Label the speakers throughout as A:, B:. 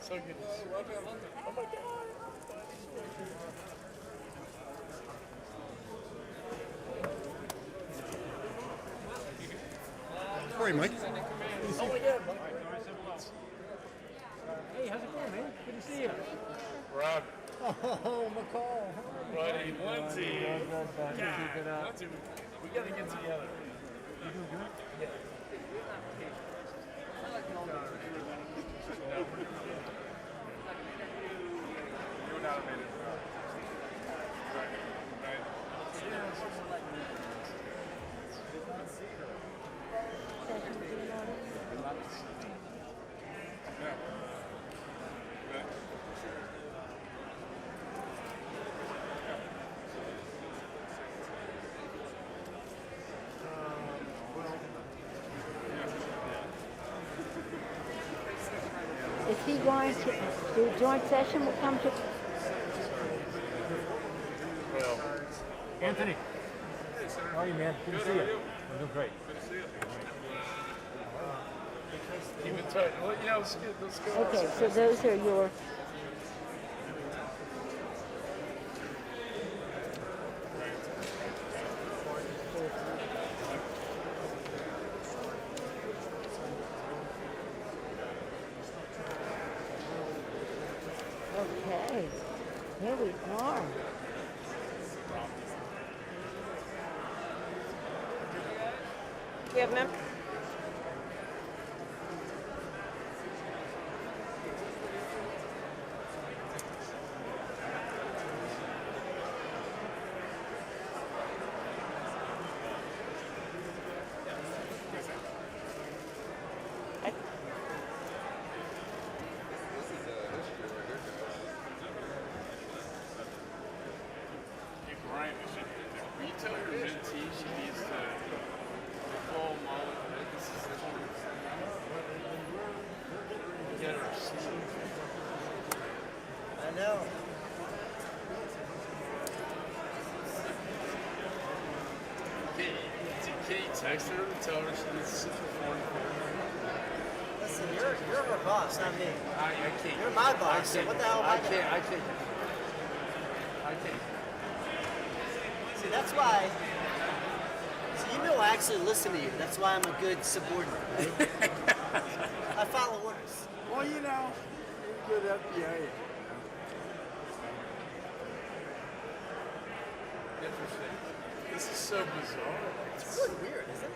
A: So good. Oh my God.
B: Morning, Mike.
A: Oh my God.
C: Hey, how's it going, man? Good to see you.
A: Rob.
C: Oh, McCall.
A: Buddy, Lindsay.
C: Good, buddy. Keep it up.
A: Lindsay, we gotta get together.
C: You doing good?
A: Yeah. You're not a man.
D: Is he going to do a joint session? Will come to.
A: Well,
C: Anthony. How are you, man? Good to see you. I'm doing great.
A: good to see you. Keep in touch. Well, yeah, let's go.
D: Okay, so those are your. Okay, here we are.
E: You have mem?
A: Hey, Brian, will you tell your mentee she needs to call Molly? This is get her seat.
F: I know.
A: Can you text her and tell her she needs to sit for 44?
F: Listen, you're her boss, not me.
A: I can't.
F: You're my boss, so what the hell am I doing?
A: I can't.
F: See, that's why. See, you know I actually listen to you. That's why I'm a good subordinate, right? I follow orders.
B: Well, you know, you're good FBI.
A: Interesting. This is so bizarre.
F: It's really weird, isn't it?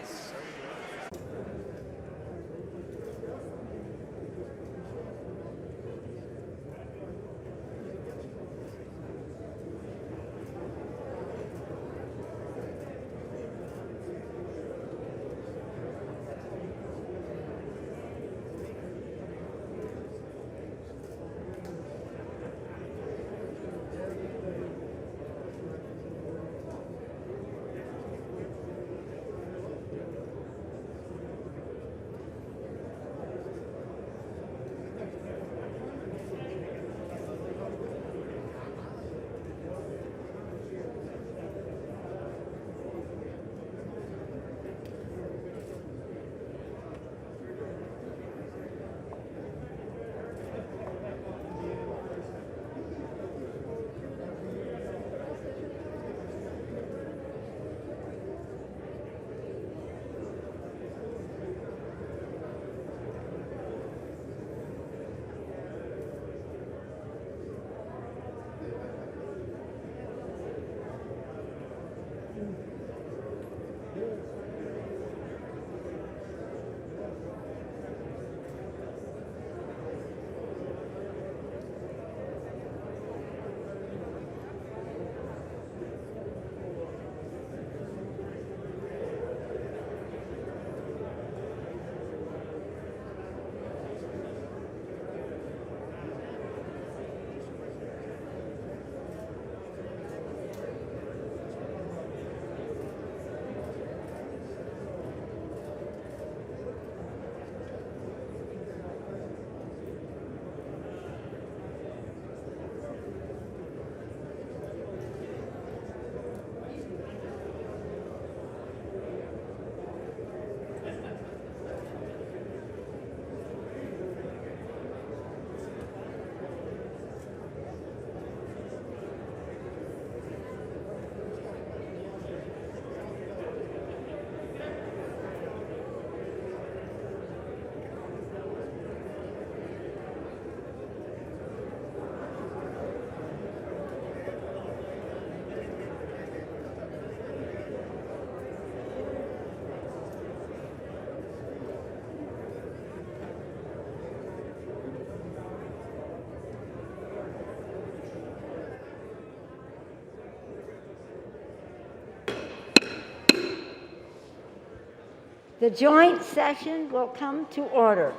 D: The joint session will come to order.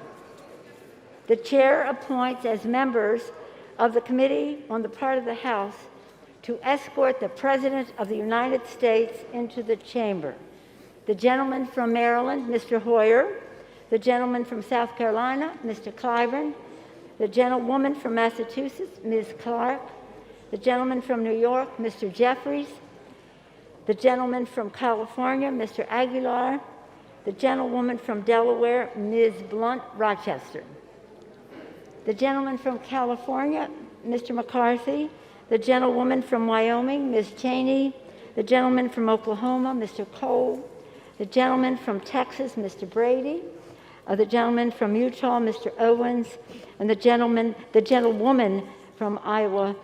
D: The chair appoints as members of the committee on the part of the House to escort the President of the United States into the chamber. The gentleman from Maryland, Mr. Hoyer. The gentleman from South Carolina, Mr. Clyburn. The gentlewoman from Massachusetts, Ms. Clark. The gentleman from New York, Mr. Jeffries. The gentleman from California, Mr. Aguilar. The gentlewoman from Delaware, Ms. Blunt Rochester. The gentleman from California, Mr. McCarthy. The gentlewoman from Wyoming, Ms. Cheney. The gentleman from Oklahoma, Mr. Cole. The gentleman from Texas, Mr. Brady. The gentleman from Utah, Mr. Owens. And the gentlewoman from Iowa,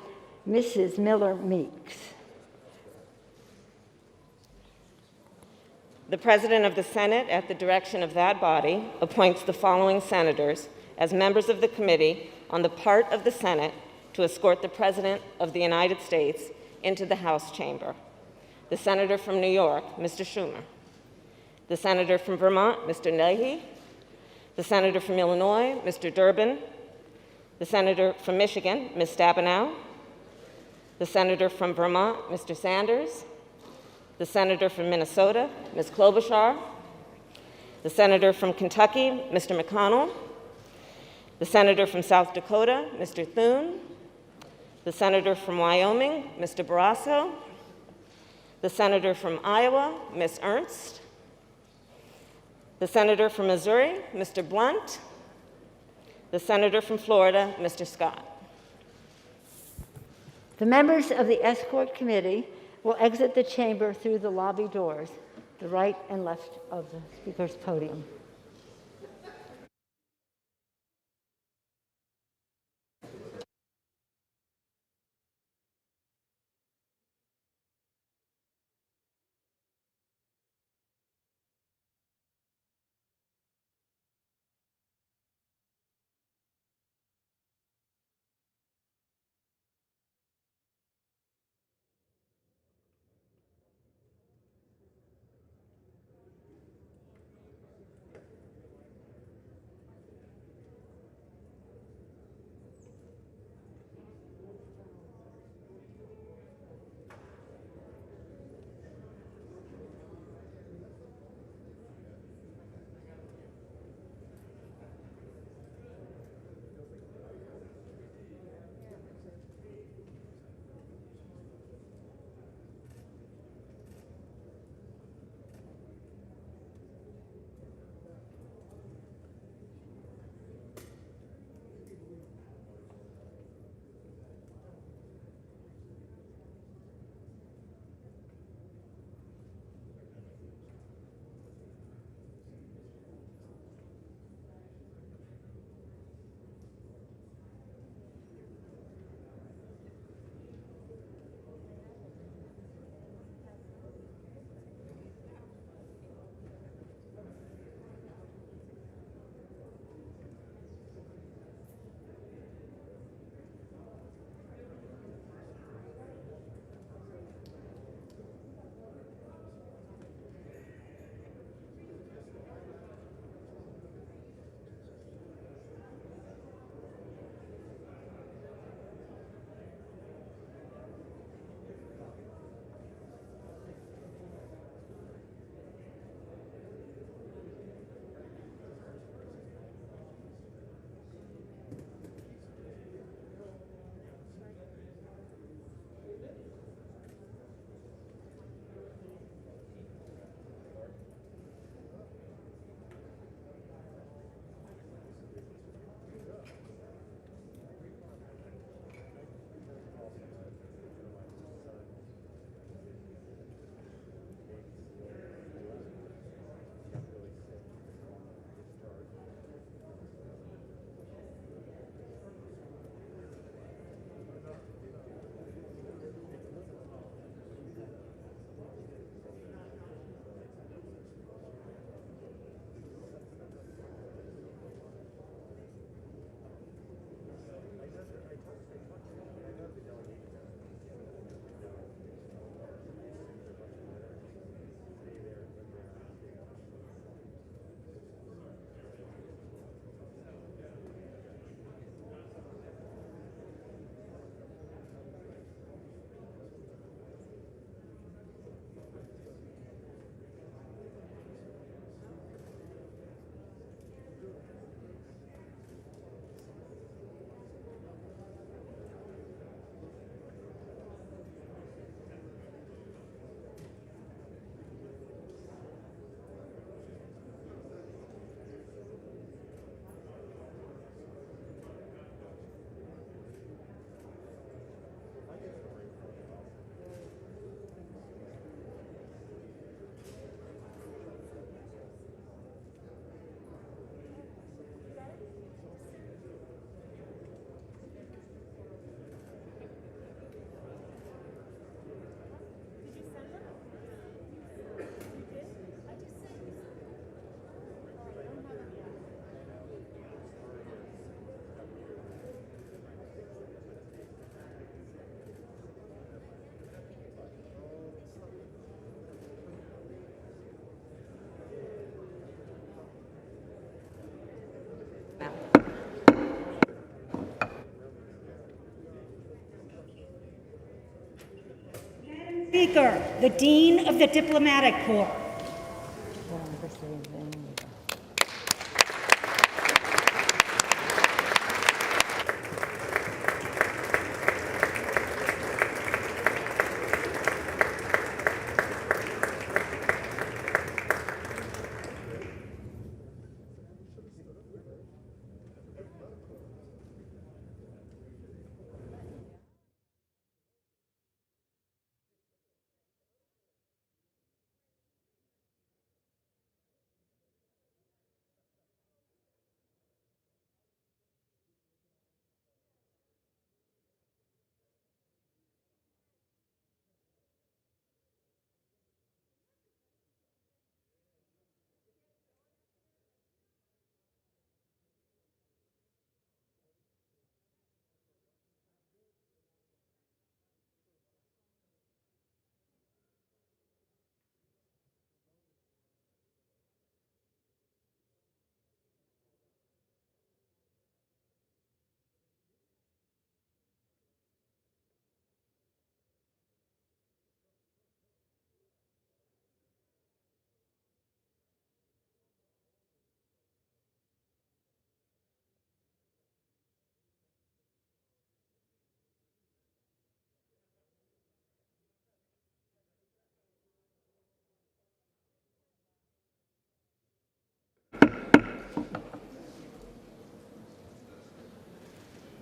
D: Mrs. Miller Meeks.
E: The President of the Senate, at the direction of that body, appoints the following senators as members of the committee on the part of the Senate to escort the President of the United States into the House chamber. The Senator from New York, Mr. Schumer. The Senator from Vermont, Mr. Leahy. The Senator from Illinois, Mr. Durbin. The Senator from Michigan, Ms. Stabenow. The Senator from Vermont, Mr. Sanders. The Senator from Minnesota, Ms. Klobuchar. The Senator from Kentucky, Mr. McConnell. The Senator from South Dakota, Mr. Thune. The Senator from Wyoming, Mr. Barrasso. The Senator from Iowa, Ms. Ernst. The Senator from Missouri, Mr. Blunt. The Senator from Florida, Mr. Scott.
D: The members of the escort committee will exit the chamber through the lobby doors, the right and left of the speaker's podium.
G: Speaker, the Dean of the Diplomatic Corps.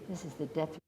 D: This is the deputy.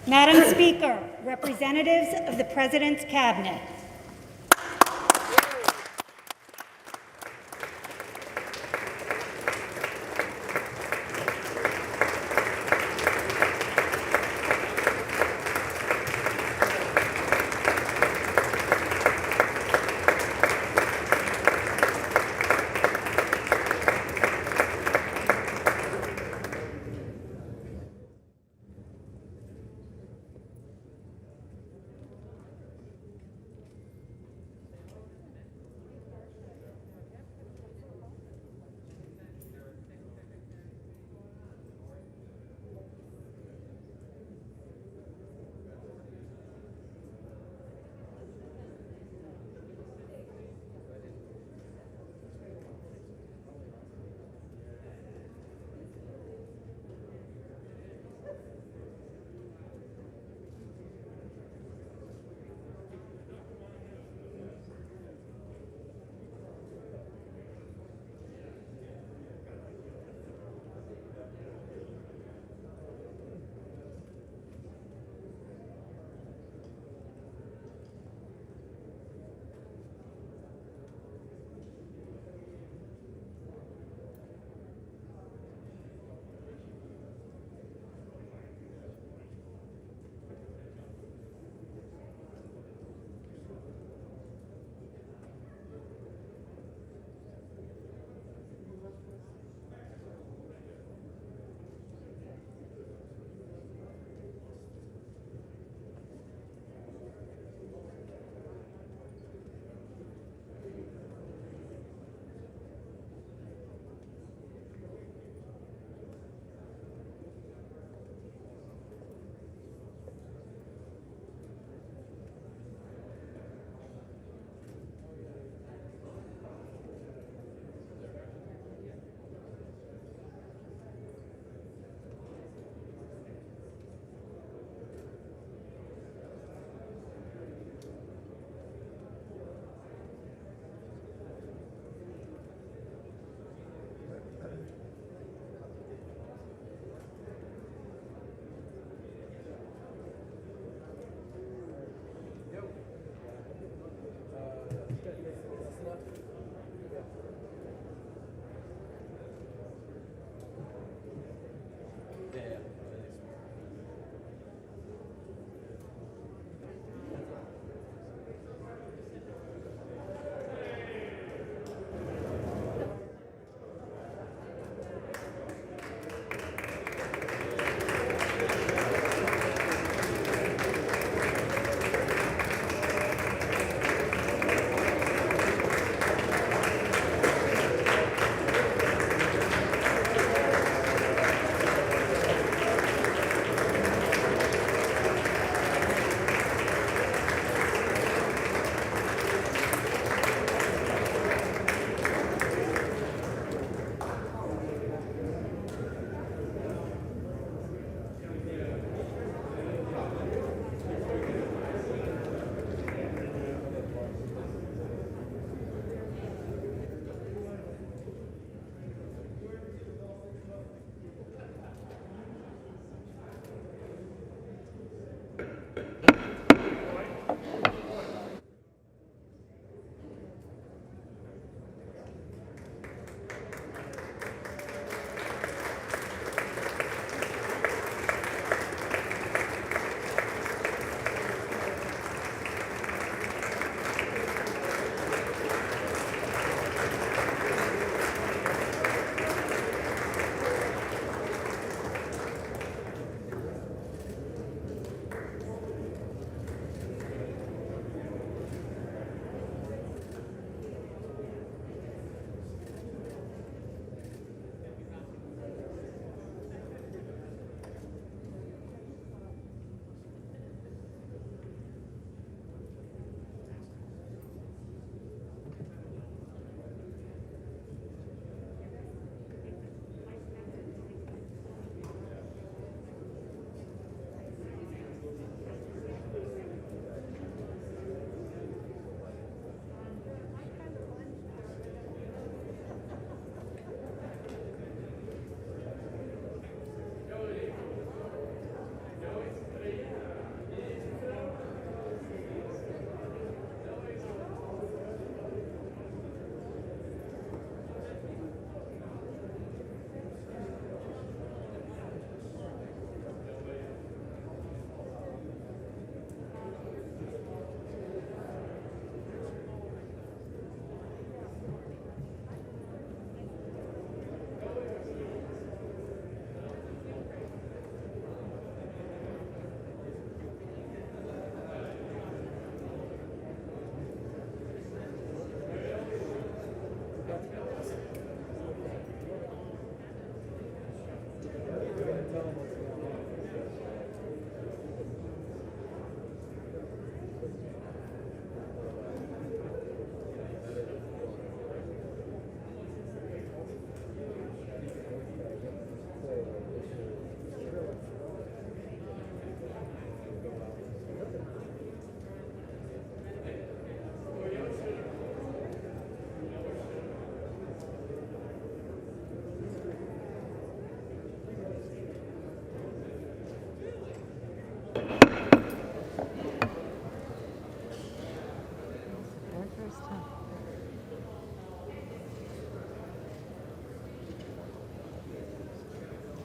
G: Madam Speaker, representatives of the President's Cabinet.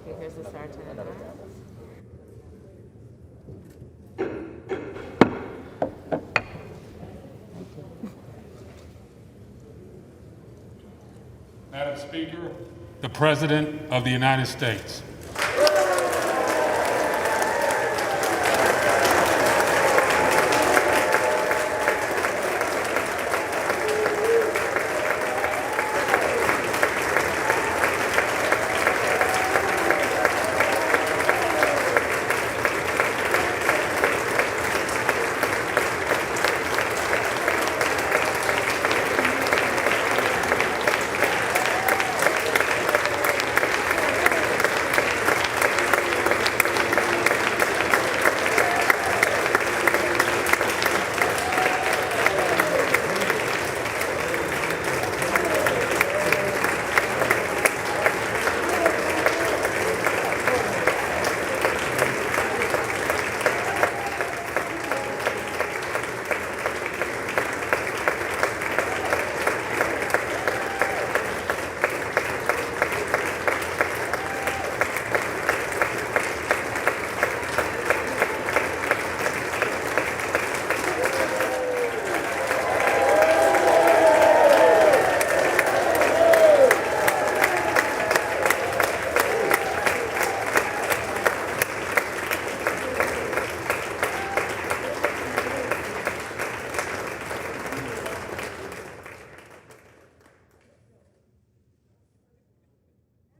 E: you. Here's the sergeant at arms.
H: Madam Speaker, the President of the United States.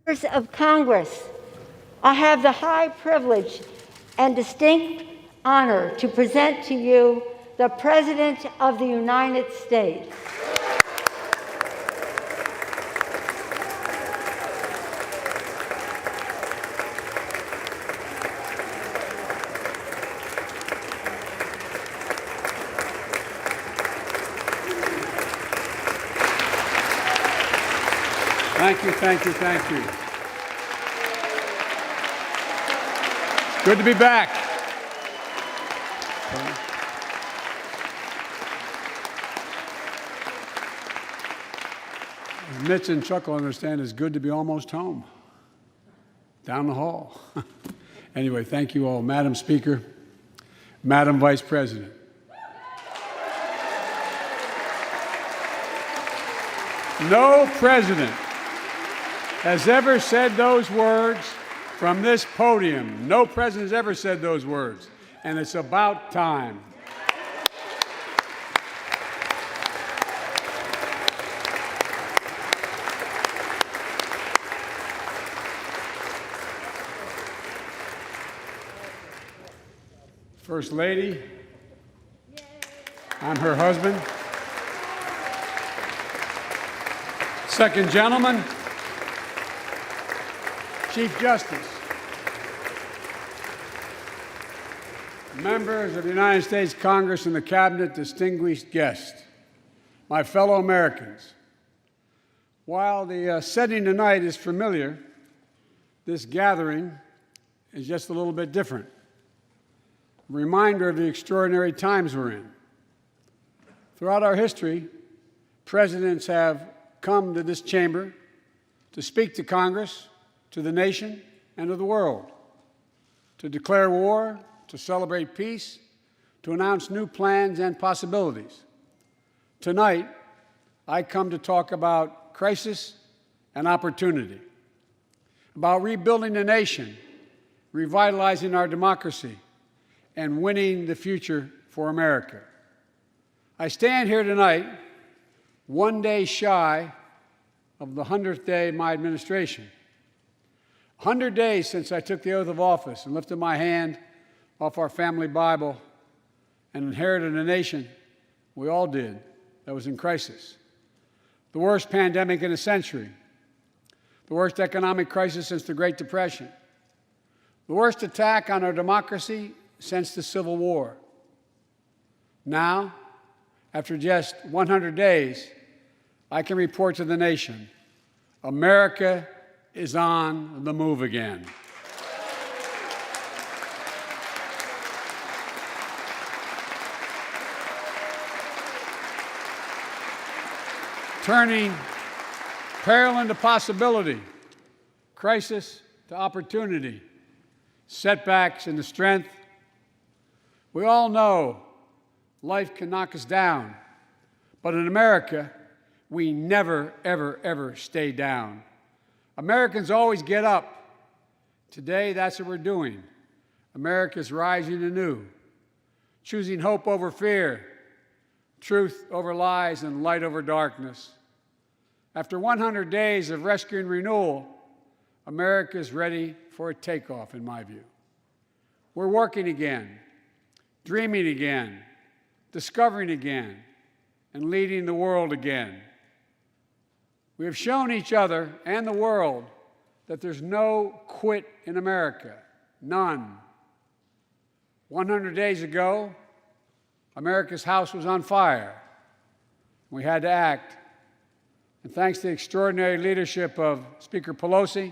D: Members of Congress, I have the high privilege and distinct honor to present to you the President of the United States.
B: Thank you, thank you, thank you. Good to be back. Mitch and Chuck will understand it's good to be almost home. Down the hall. Anyway, thank you all. Madam Speaker, Madam Vice President. No president has ever said those words from this podium. No president has ever said those words, and it's about time. First Lady, I'm her husband. Second Gentleman, Chief Justice, members of the United States Congress and the Cabinet, distinguished guests, my fellow Americans. While the setting tonight is familiar, this gathering is just a little bit different. A reminder of the extraordinary times we're in. Throughout our history, presidents have come to this chamber to speak to Congress, to the nation, and to the world, to declare war, to celebrate peace, to announce new plans and possibilities. Tonight, I come to talk about crisis and opportunity, about rebuilding the nation, revitalizing our democracy, and winning the future for America. I stand here tonight, one day shy of the 100th day of my administration. 100 days since I took the oath of office and lifted my hand off our family Bible and inherited a nation, we all did, that was in crisis. The worst pandemic in a century, the worst economic crisis since the Great Depression, the worst attack on our democracy since the Civil War. Now, after just 100 days, I can report to the nation, America is on the move again. Turning peril into possibility, crisis to opportunity, setbacks into strength. We all know life can knock us down, but in America, we never, ever, ever stay down. Americans always get up. Today, that's what we're doing. America's rising anew, choosing hope over fear, truth over lies, and light over darkness. After 100 days of rescue and renewal, America is ready for a takeoff, in my view. We're working again, dreaming again, discovering again, and leading the world again. We have shown each other and the world that there's no quit in America, none. 100 days ago, America's house was on fire. We had to act. And thanks to the extraordinary leadership of Speaker Pelosi,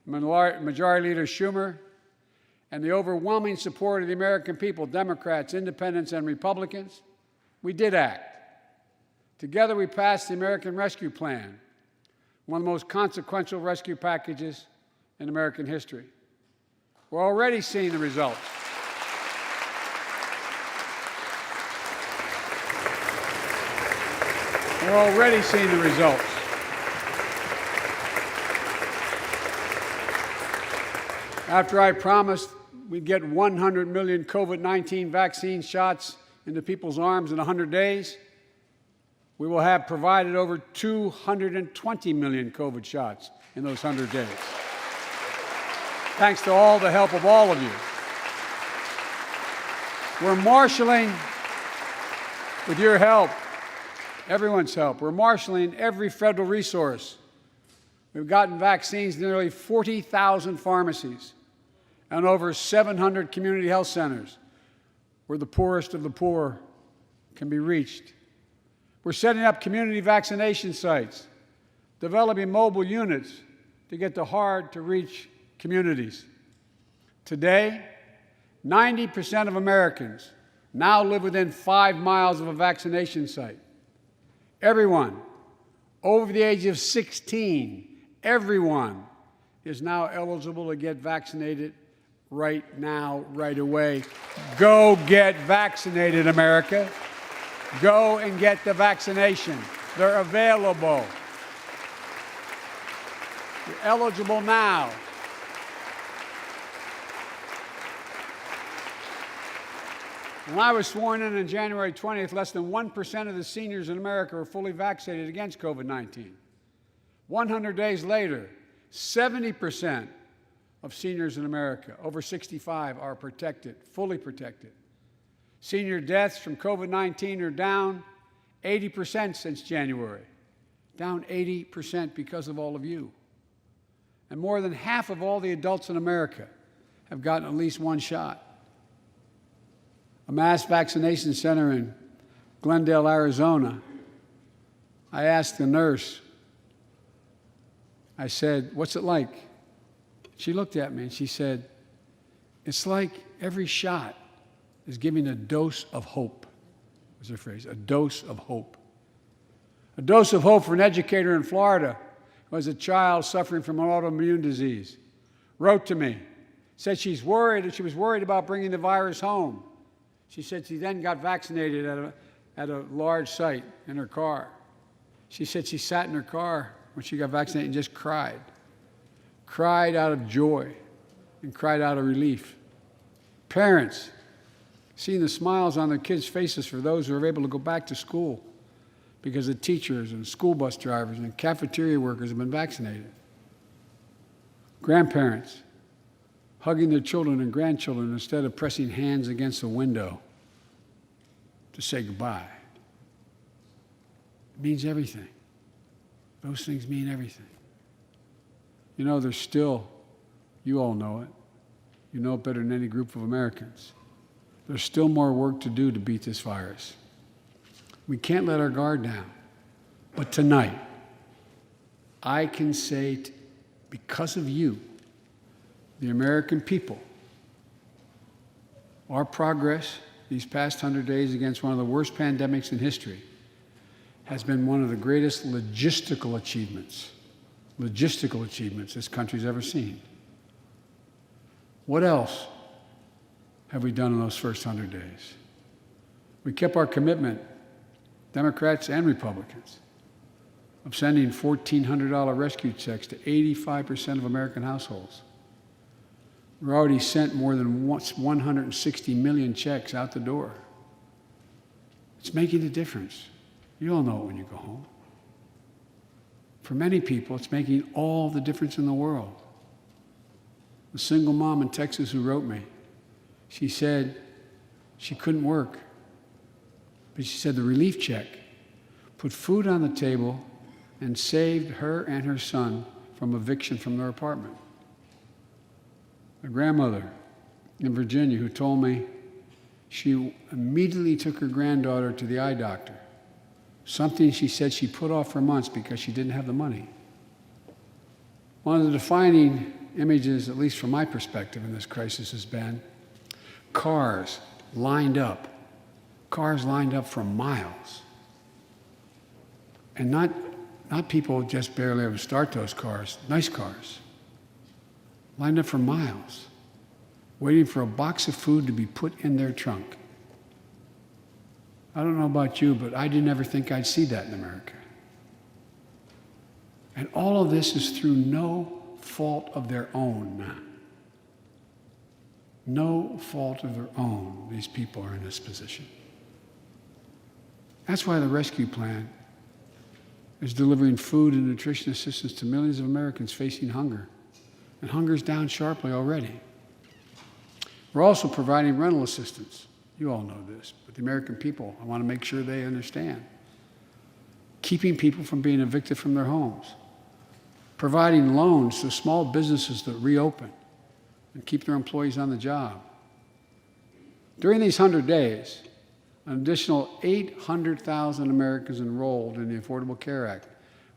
B: Majority Leader Schumer, and the overwhelming support of the American people, Democrats, Independents, and Republicans, we did act. Together, we passed the American Rescue Plan, one of the most consequential rescue packages in American history. We're already seeing the results. We're already seeing the results. After I promised we'd get 100 million COVID-19 vaccine shots into people's arms in 100 days, we will have provided over 220 million COVID shots in those 100 days. Thanks to all the help of all of you. We're marshaling, with your help, everyone's help, we're marshaling every federal resource. We've gotten vaccines to nearly 40,000 pharmacies and over 700 community health centers where the poorest of the poor can be reached. We're setting up community vaccination sites, developing mobile units to get to hard-to-reach communities. Today, 90% of Americans now live within 5 miles of a vaccination site. Everyone over the age of 16, everyone is now eligible to get vaccinated right now, right away. Go get vaccinated, America. Go and get the vaccination. They're available. You're eligible now. When I was sworn in on January 20th, less than 1% of the seniors in America were fully vaccinated against COVID-19. 100 days later, 70% of seniors in America over 65 are protected, fully protected. Senior deaths from COVID-19 are down 80% since January, down 80% because of all of you. And more than half of all the adults in America have gotten at least one shot. A mass vaccination center in Glendale, Arizona, I asked the nurse, I said, "What's it like?" She looked at me and she said, "It's like every shot is giving a dose of hope," was her phrase, a dose of hope. A dose of hope for an educator in Florida who has a child suffering from an autoimmune disease. Wrote to me, said she was worried about bringing the virus home. She said she then got vaccinated at a large site in her car. She said she sat in her car when she got vaccinated and just cried out of joy and cried out of relief. Parents, seeing the smiles on their kids' faces for those who are able to go back to school because the teachers and school bus drivers and cafeteria workers have been vaccinated. Grandparents, hugging their children and grandchildren instead of pressing hands against the window to say goodbye. It means everything. Those things mean everything. You know, there's still, you all know it, you know it better than any group of Americans, there's still more work to do to beat this virus. We can't let our guard down. But tonight, I can say, because of you, the American people, our progress these past 100 days against one of the worst pandemics in history has been one of the greatest logistical achievements this country's ever seen. What else have we done in those first 100 days? We kept our commitment, Democrats and Republicans, of sending $1,400 rescue checks to 85% of American households. We've already sent more than 160 million checks out the door. It's making a difference. You all know it when you go home. For many people, it's making all the difference in the world. A single mom in Texas who wrote me, she said she couldn't work, but she said the relief check put food on the table and saved her and her son from eviction from their apartment. A grandmother in Virginia who told me she immediately took her granddaughter to the eye doctor, something she said she put off for months because she didn't have the money. One of the defining images, at least from my perspective in this crisis, has been cars lined up for miles. And not people just barely able to start those cars, nice cars, lined up for miles, waiting for a box of food to be put in their trunk. I don't know about you, but I didn't ever think I'd see that in America. And all of this is through no fault of their own. No fault of their own, these people are in this position. That's why the rescue plan is delivering food and nutrition assistance to millions of Americans facing hunger. And hunger's down sharply already. We're also providing rental assistance. You all know this, but the American people, I want to make sure they understand. Keeping people from being evicted from their homes. Providing loans to small businesses that reopen and keep their employees on the job. During these 100 days, an additional 800,000 Americans enrolled in the Affordable Care Act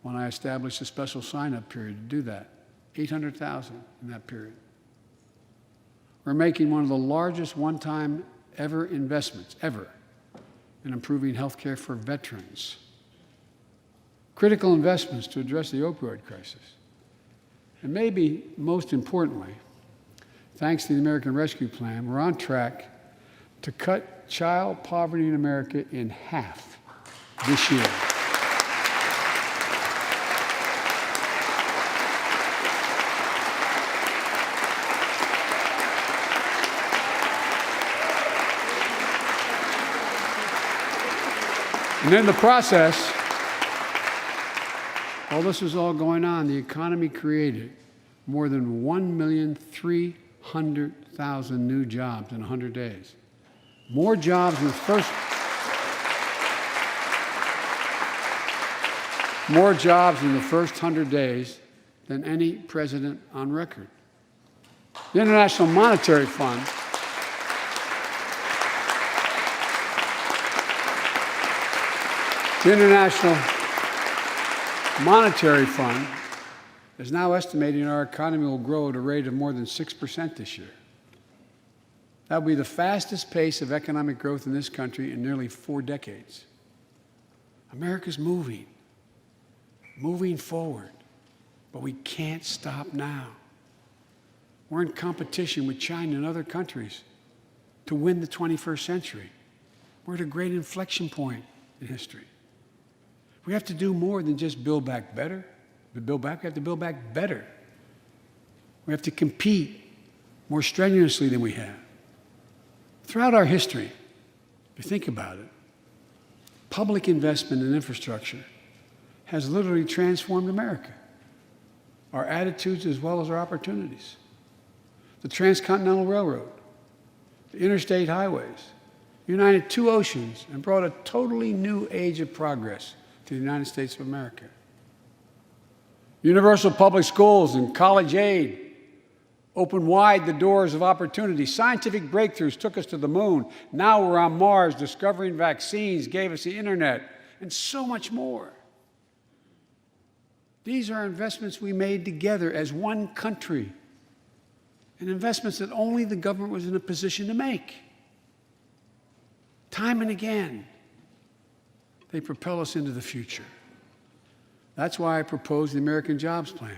B: when I established a special sign-up period to do that. 800,000 in that period. We're making one of the largest one-time ever investments, ever, in improving health care for veterans. Critical investments to address the opioid crisis. And maybe most importantly, thanks to the American Rescue Plan, we're on track to cut child poverty in America in half this year. And in the process, while this was all going on, the economy created more than 1,300,000 new jobs in 100 days. More jobs in the first 100 days than any president on record. The International Monetary Fund is now estimating our economy will grow at a rate of more than 6% this year. That will be the fastest pace of economic growth in this country in nearly 4 decades. America's moving forward, but we can't stop now. We're in competition with China and other countries to win the 21st century. We're at a great inflection point in history. We have to do more than just build back better. We have to build back better. We have to compete more strenuously than we have. Throughout our history, if you think about it, public investment in infrastructure has literally transformed America, our attitudes as well as our opportunities. The Transcontinental Railroad, the interstate highways, united 2 oceans and brought a totally new age of progress to the United States of America. Universal public schools and college aid opened wide the doors of opportunity. Scientific breakthroughs took us to the moon. Now we're on Mars. Discovering vaccines gave us the internet, and so much more. These are investments we made together as one country, and investments that only the government was in a position to make. Time and again, they propel us into the future. That's why I proposed the American Jobs Plan,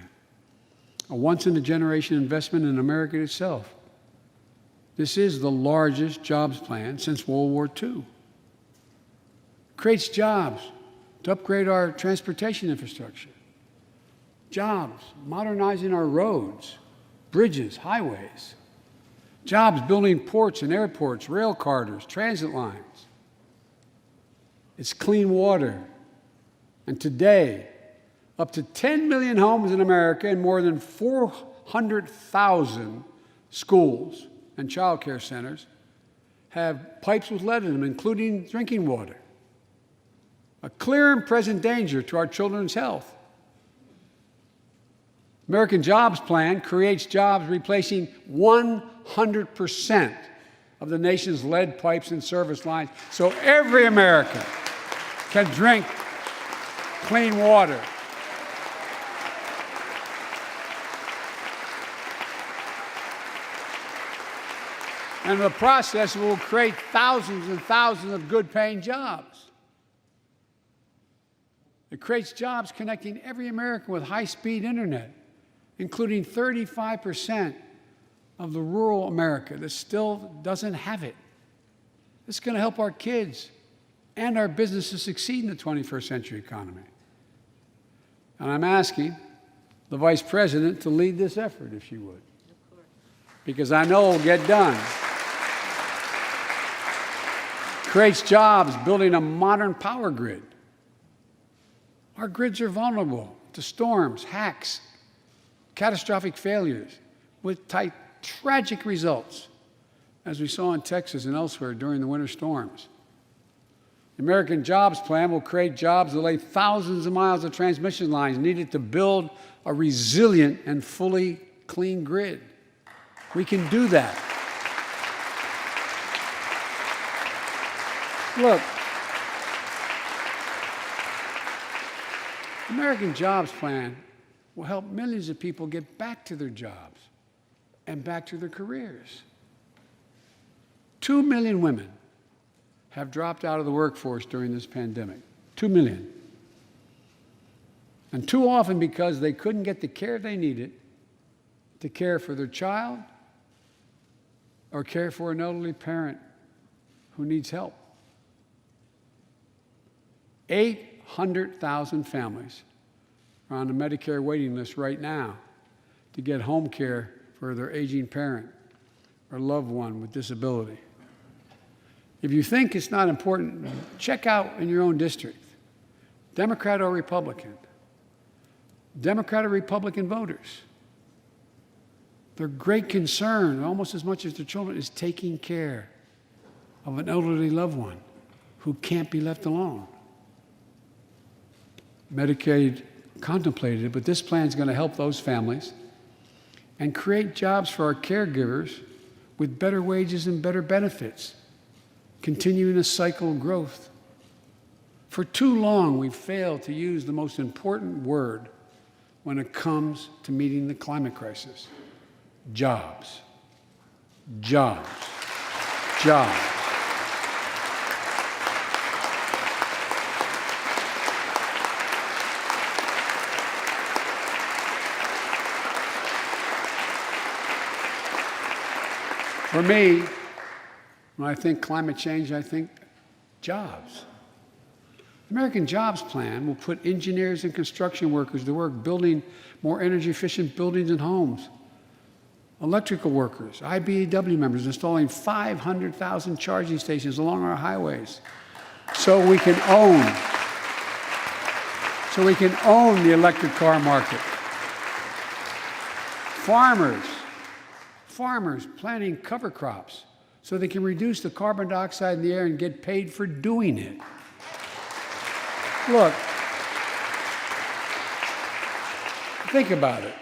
B: a once-in-a-generation investment in America itself, This is the largest jobs plan since World War II. Creates jobs to upgrade our transportation infrastructure. Jobs modernizing our roads, bridges, highways. Jobs building ports and airports, rail corridors, transit lines. It's clean water. And today, up to 10 million homes in America and more than 400,000 schools and child care centers have pipes with lead in them, including drinking water. A clear and present danger to our children's health. American Jobs Plan creates jobs replacing 100% of the nation's lead pipes and service lines so every American can drink clean water. And in the process, it will create thousands and thousands of good-paying jobs. It creates jobs connecting every American with high-speed internet, including 35% of the rural America that still doesn't have it. It's going to help our kids and our businesses succeed in the 21st century economy. And I'm asking the Vice President to lead this effort, if she would, because I know it'll get done. Creates jobs building a modern power grid. Our grids are vulnerable to storms, hacks, catastrophic failures with tragic results, as we saw in Texas and elsewhere during the winter storms. The American Jobs Plan will create jobs that lay thousands of miles of transmission lines needed to build a resilient and fully clean grid. We can do that. Look, the American Jobs Plan will help millions of people get back to their jobs and back to their careers. 2 million women have dropped out of the workforce during this pandemic. 2 million. And too often because they couldn't get the care they needed to care for their child or care for an elderly parent who needs help. 800,000 families are on the Medicare waiting list right now to get home care for their aging parent or loved one with disability. If you think it's not important, check out in your own district, Democrat or Republican, Democrat or Republican voters. Their great concern, almost as much as their children, is taking care of an elderly loved one who can't be left alone. Medicaid contemplated it, but this plan is going to help those families and create jobs for our caregivers with better wages and better benefits, continuing a cycle of growth. For too long, we've failed to use the most important word when it comes to meeting the climate crisis: jobs. Jobs. Jobs. For me, when I think climate change, I think jobs. The American Jobs Plan will put engineers and construction workers to work building more energy-efficient buildings and homes. Electrical workers, IBEW members installing 500,000 charging stations along our highways so we can own the electric car market. Farmers planting cover crops so they can reduce the carbon dioxide in the air and get paid for doing it. Look, think about it.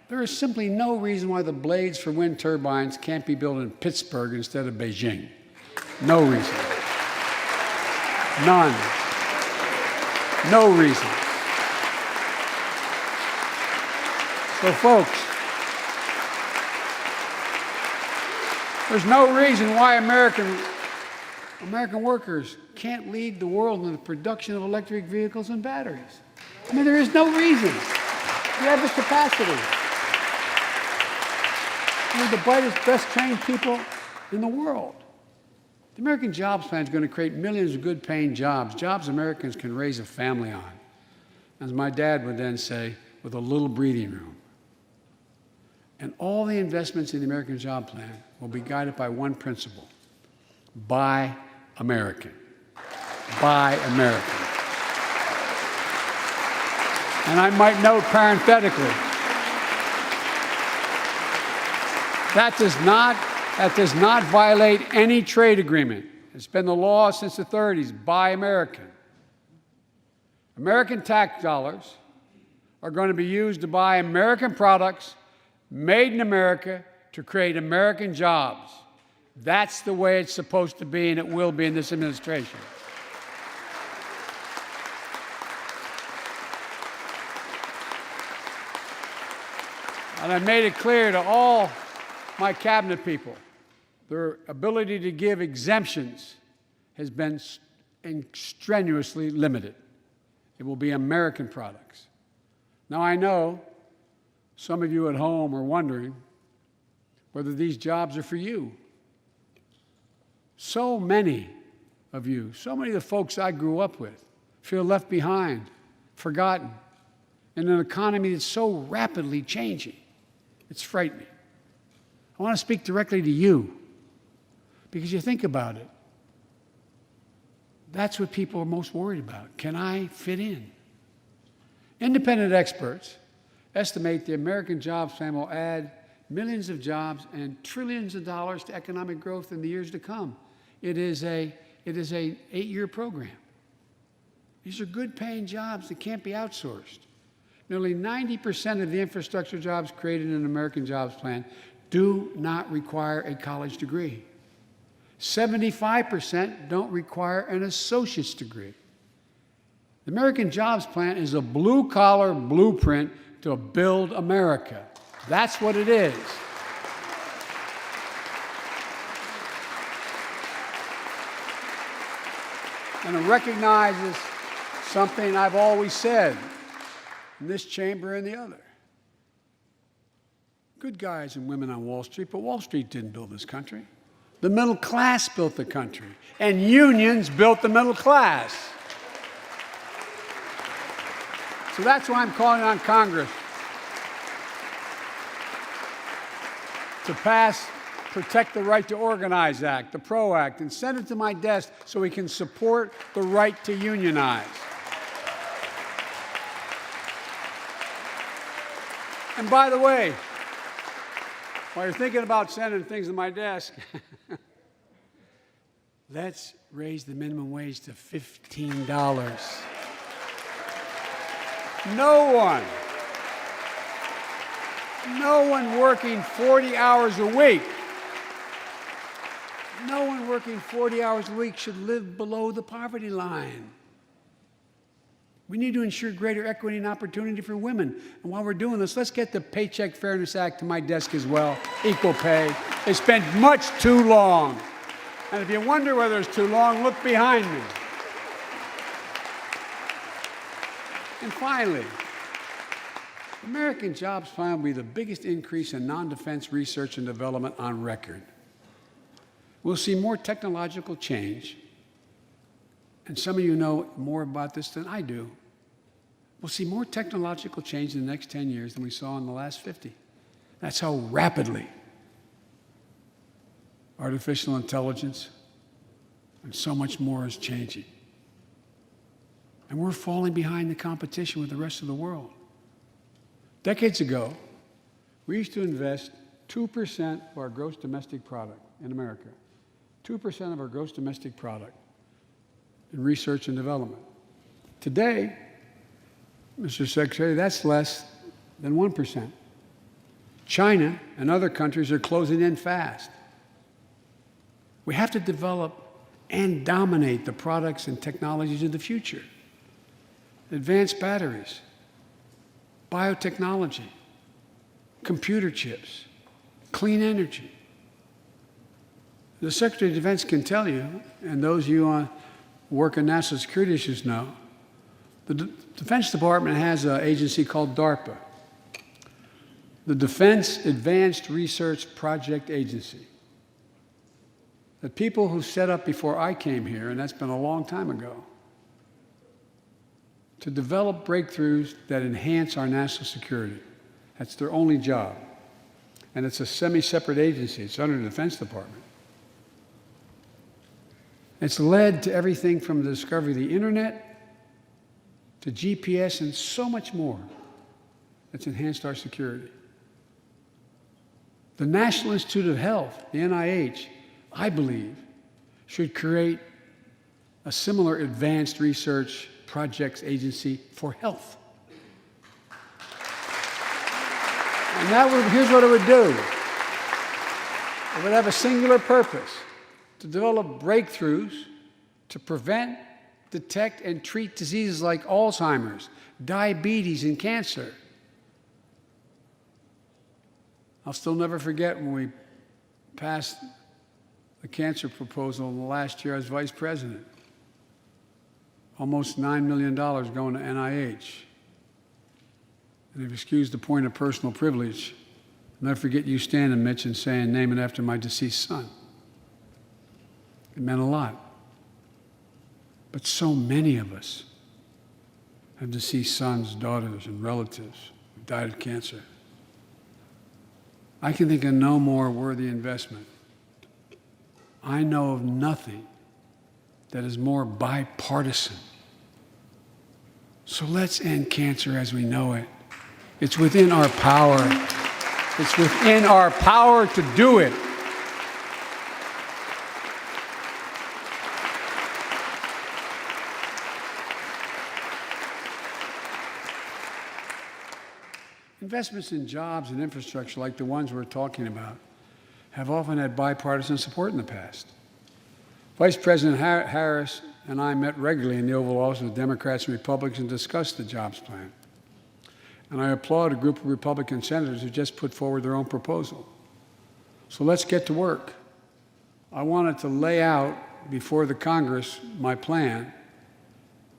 B: There is simply no reason why the blades for wind turbines can't be built in Pittsburgh instead of Beijing. No reason. None. No reason. So, folks, there's no reason why American workers can't lead the world in the production of electric vehicles and batteries. I mean, there is no reason. We have the capacity. We have the brightest, best trained people in the world. The American Jobs Plan is going to create millions of good-paying jobs, jobs Americans can raise a family on. As my dad would then say, with a little breathing room. And all the investments in the American Job Plan will be guided by one principle: buy American. Buy American. And I might note parenthetically, that does not violate any trade agreement. It's been the law since the 30s. Buy American. American tax dollars are going to be used to buy American products made in America to create American jobs. That's the way it's supposed to be, and it will be in this administration. And I made it clear to all my cabinet people, their ability to give exemptions has been strenuously limited. It will be American products. Now, I know some of you at home are wondering whether these jobs are for you. So many of you, so many of the folks I grew up with, feel left behind, forgotten, in an economy that's so rapidly changing. It's frightening. I want to speak directly to you, because you think about it. That's what people are most worried about. Can I fit in? Independent experts estimate the American Jobs Plan will add millions of jobs and trillions of dollars to economic growth in the years to come. It is an 8-year program. These are good-paying jobs that can't be outsourced. Nearly 90% of the infrastructure jobs created in the American Jobs Plan do not require a college degree. 75% don't require an associate's degree. The American Jobs Plan is a blue-collar blueprint to build America. That's what it is. And it recognizes something I've always said in this chamber and the other. Good guys and women on Wall Street, but Wall Street didn't build this country. The middle class built the country, and unions built the middle class. So that's why I'm calling on Congress to pass Protect the Right to Organize Act, the PRO Act, and send it to my desk so we can support the right to unionize. And by the way, while you're thinking about sending things to my desk, let's raise the minimum wage to $15. No one working 40 hours a week, no one working 40 hours a week should live below the poverty line. We need to ensure greater equity and opportunity for women. And while we're doing this, let's get the Paycheck Fairness Act to my desk as well, equal pay. It's been much too long. And if you wonder whether it's too long, look behind me. And finally, the American Jobs Plan will be the biggest increase in non-defense research and development on record. We'll see more technological change, and some of you know more about this than I do. We'll see more technological change in the next 10 years than we saw in the last 50. That's how rapidly artificial intelligence and so much more is changing. And we're falling behind the competition with the rest of the world. Decades ago, we used to invest 2% of our gross domestic product in America, 2% of our gross domestic product in research and development. Today, Mr. Secretary, that's less than 1%. China and other countries are closing in fast. We have to develop and dominate the products and technologies of the future. Advanced batteries, biotechnology, computer chips, clean energy. The Secretary of Defense can tell you, and those of you who work in national security issues know, the Defense Department has an agency called DARPA, the Defense Advanced Research Project Agency. that people who set up before I came here, and that's been a long time ago, to develop breakthroughs that enhance our national security. That's their only job. And it's a semi-separate agency. It's under the Defense Department. It's led to everything from the discovery of the internet to GPS and so much more that's enhanced our security. The National Institute of Health, the NIH, I believe, should create a similar advanced research projects agency for health. And here's what it would do. It would have a singular purpose: to develop breakthroughs to prevent, detect, and treat diseases like Alzheimer's, diabetes, and cancer. I'll still never forget when we passed the cancer proposal the last year I was vice president. Almost $9 million going to NIH. And if you excuse the point of personal privilege, I'll never forget you standing, Mitch, and saying, "Name it after my deceased son." It meant a lot. But so many of us have deceased sons, daughters, and relatives who died of cancer. I can think of no more worthy investment. I know of nothing that is more bipartisan. So let's end cancer as we know it. It's within our power. It's within our power to do it. Investments in jobs and infrastructure like the ones we're talking about have often had bipartisan support in the past. Vice President Harris and I met regularly in the Oval Office with Democrats and Republicans and discussed the jobs plan. And I applaud a group of Republican senators who just put forward their own proposal. So let's get to work. I wanted to lay out before the Congress my plan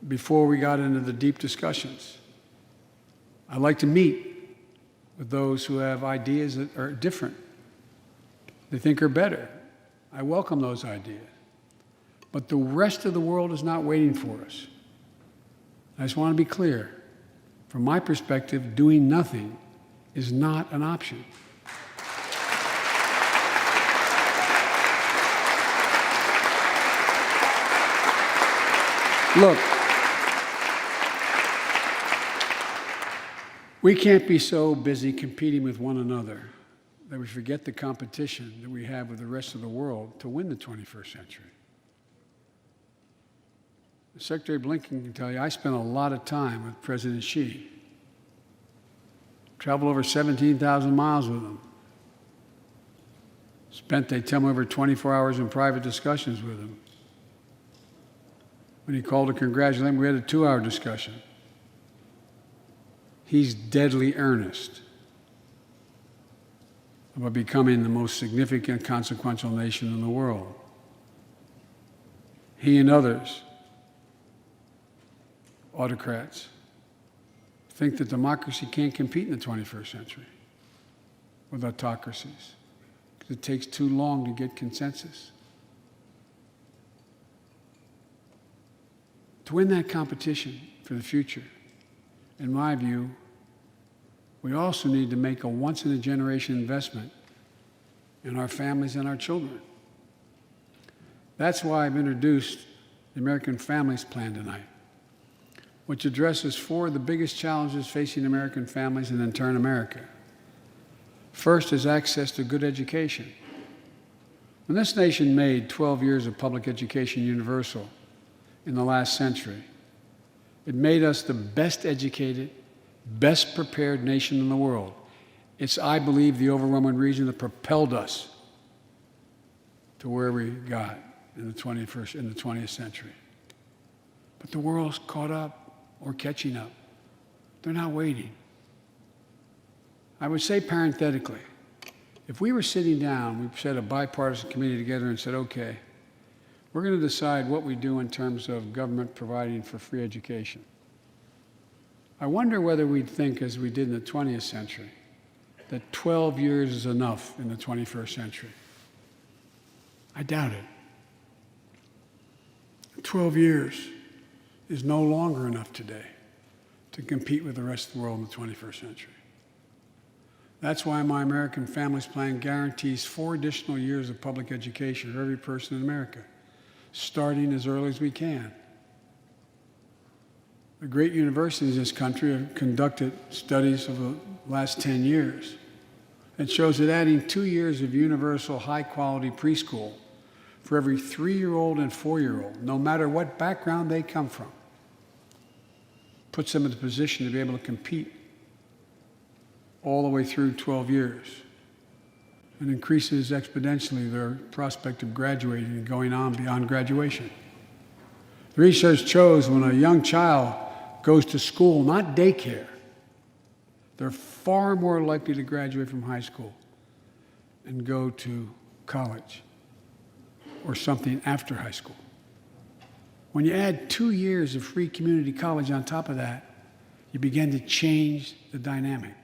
B: before we got into the deep discussions. I'd like to meet with those who have ideas that are different, they think are better. I welcome those ideas. But the rest of the world is not waiting for us. I just want to be clear. From my perspective, doing nothing is not an option. Look, we can't be so busy competing with one another that we forget the competition that we have with the rest of the world to win the 21st century. Secretary Blinken can tell you, I spent a lot of time with President Xi. Traveled over 17,000 miles with him. Spent, they tell me, over 24 hours in private discussions with him. When he called to congratulate him, we had a 2-hour discussion. He's deadly earnest about becoming the most significant, consequential nation in the world. He and others, autocrats, think that democracy can't compete in the 21st century with autocracies because it takes too long to get consensus. To win that competition for the future, in my view, we also need to make a once-in-a-generation investment in our families and our children. That's why I've introduced the American Families Plan tonight, which addresses 4 of the biggest challenges facing American families and in turn America. First is access to good education. When this nation made 12 years of public education universal in the last century, it made us the best educated, best prepared nation in the world. It's, I believe, the overwhelming reason that propelled us to where we got in the 20th century. But the world's caught up or catching up. They're not waiting. I would say parenthetically, if we were sitting down, we set a bipartisan committee together and said, okay, we're going to decide what we do in terms of government providing for free education. I wonder whether we'd think, as we did in the 20th century, that 12 years is enough in the 21st century. I doubt it. 12 years is no longer enough today to compete with the rest of the world in the 21st century. That's why my American Families Plan guarantees 4 additional years of public education for every person in America, starting as early as we can. The great universities in this country have conducted studies of the last 10 years. It shows that adding 2 years of universal high-quality preschool for every 3-year-old and 4-year-old, no matter what background they come from, puts them in the position to be able to compete all the way through 12 years and increases exponentially their prospect of graduating and going on beyond graduation. The research shows when a young child goes to school, not daycare, they're far more likely to graduate from high school and go to college or something after high school. When you add 2 years of free community college on top of that, you begin to change the dynamic.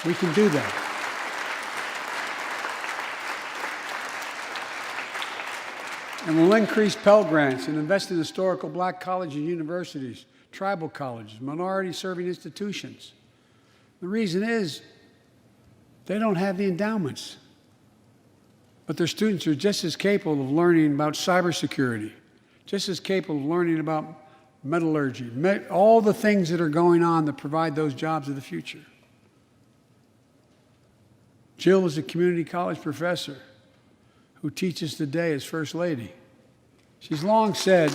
B: We can do that. And we'll increase Pell Grants and invest in historical black colleges and universities, tribal colleges, minority-serving institutions. The reason is they don't have the endowments, but their students are just as capable of learning about cybersecurity, just as capable of learning about metallurgy, all the things that are going on that provide those jobs of the future. Jill is a community college professor who teaches today as First Lady. She's long said,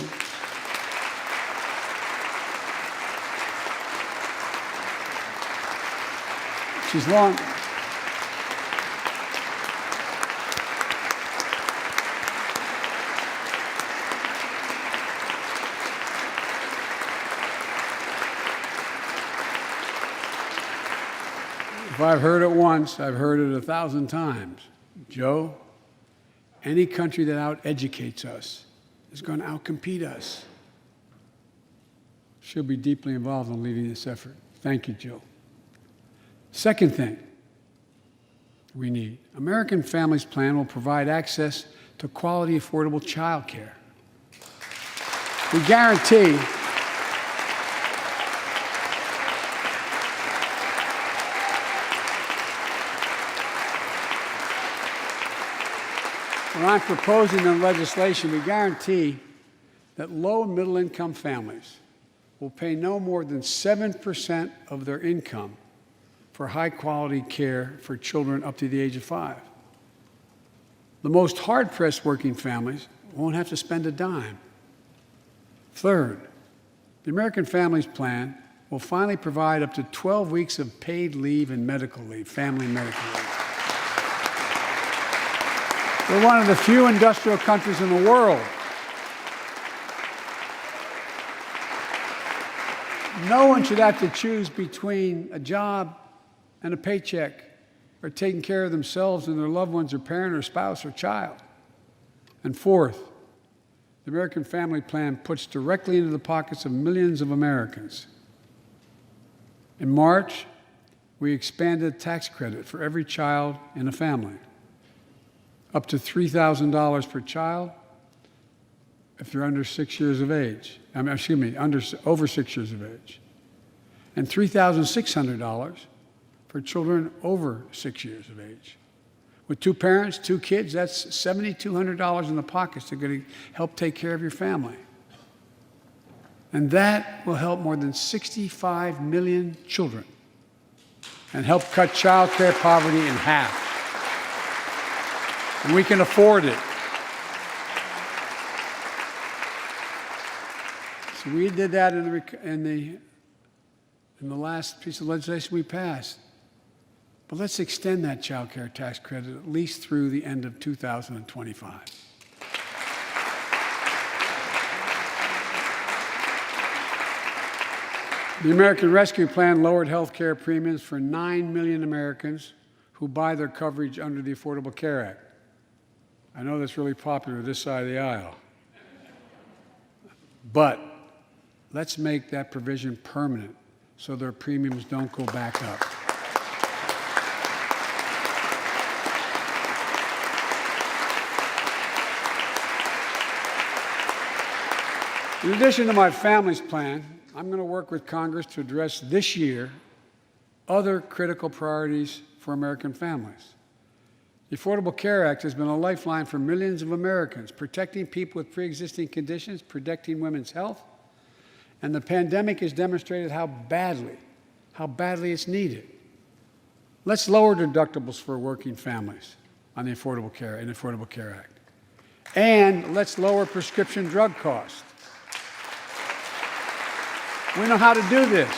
B: if I've heard it once, I've heard it 1,000 times. Joe, any country that out-educates us is going to outcompete us. She'll be deeply involved in leading this effort. Thank you, Jill. Second thing we need, American Families Plan will provide access to quality, affordable child care. We guarantee when I'm proposing the legislation, we guarantee that low and middle income families will pay no more than 7% of their income for high-quality care for children up to the age of 5. The most hard-pressed working families won't have to spend a dime. Third, the American Families Plan will finally provide up to 12 weeks of paid leave and medical leave, family medical leave. We're one of the few industrial countries in the world. No one should have to choose between a job and a paycheck or taking care of themselves and their loved ones or parent or spouse or child. And fourth, the American Family Plan puts directly into the pockets of millions of Americans. In March, we expanded tax credit for every child in a family, up to $3,000 per child if they're under 6 years of age. Over 6 years of age. And $3,600 for children over 6 years of age. With 2 parents, 2 kids, that's $7,200 in the pockets that are going to help take care of your family. And that will help more than 65 million children and help cut child care poverty in half. And we can afford it. So we did that in the last piece of legislation we passed. But let's extend that child care tax credit at least through the end of 2025. The American Rescue Plan lowered health care premiums for 9 million Americans who buy their coverage under the Affordable Care Act. I know that's really popular this side of the aisle. But let's make that provision permanent so their premiums don't go back up. In addition to my family's plan, I'm going to work with Congress to address this year other critical priorities for American families. The Affordable Care Act has been a lifeline for millions of Americans, protecting people with pre-existing conditions, protecting women's health, and the pandemic has demonstrated how badly it's needed. Let's lower deductibles for working families on the Affordable Care Act. And let's lower prescription drug costs. We know how to do this.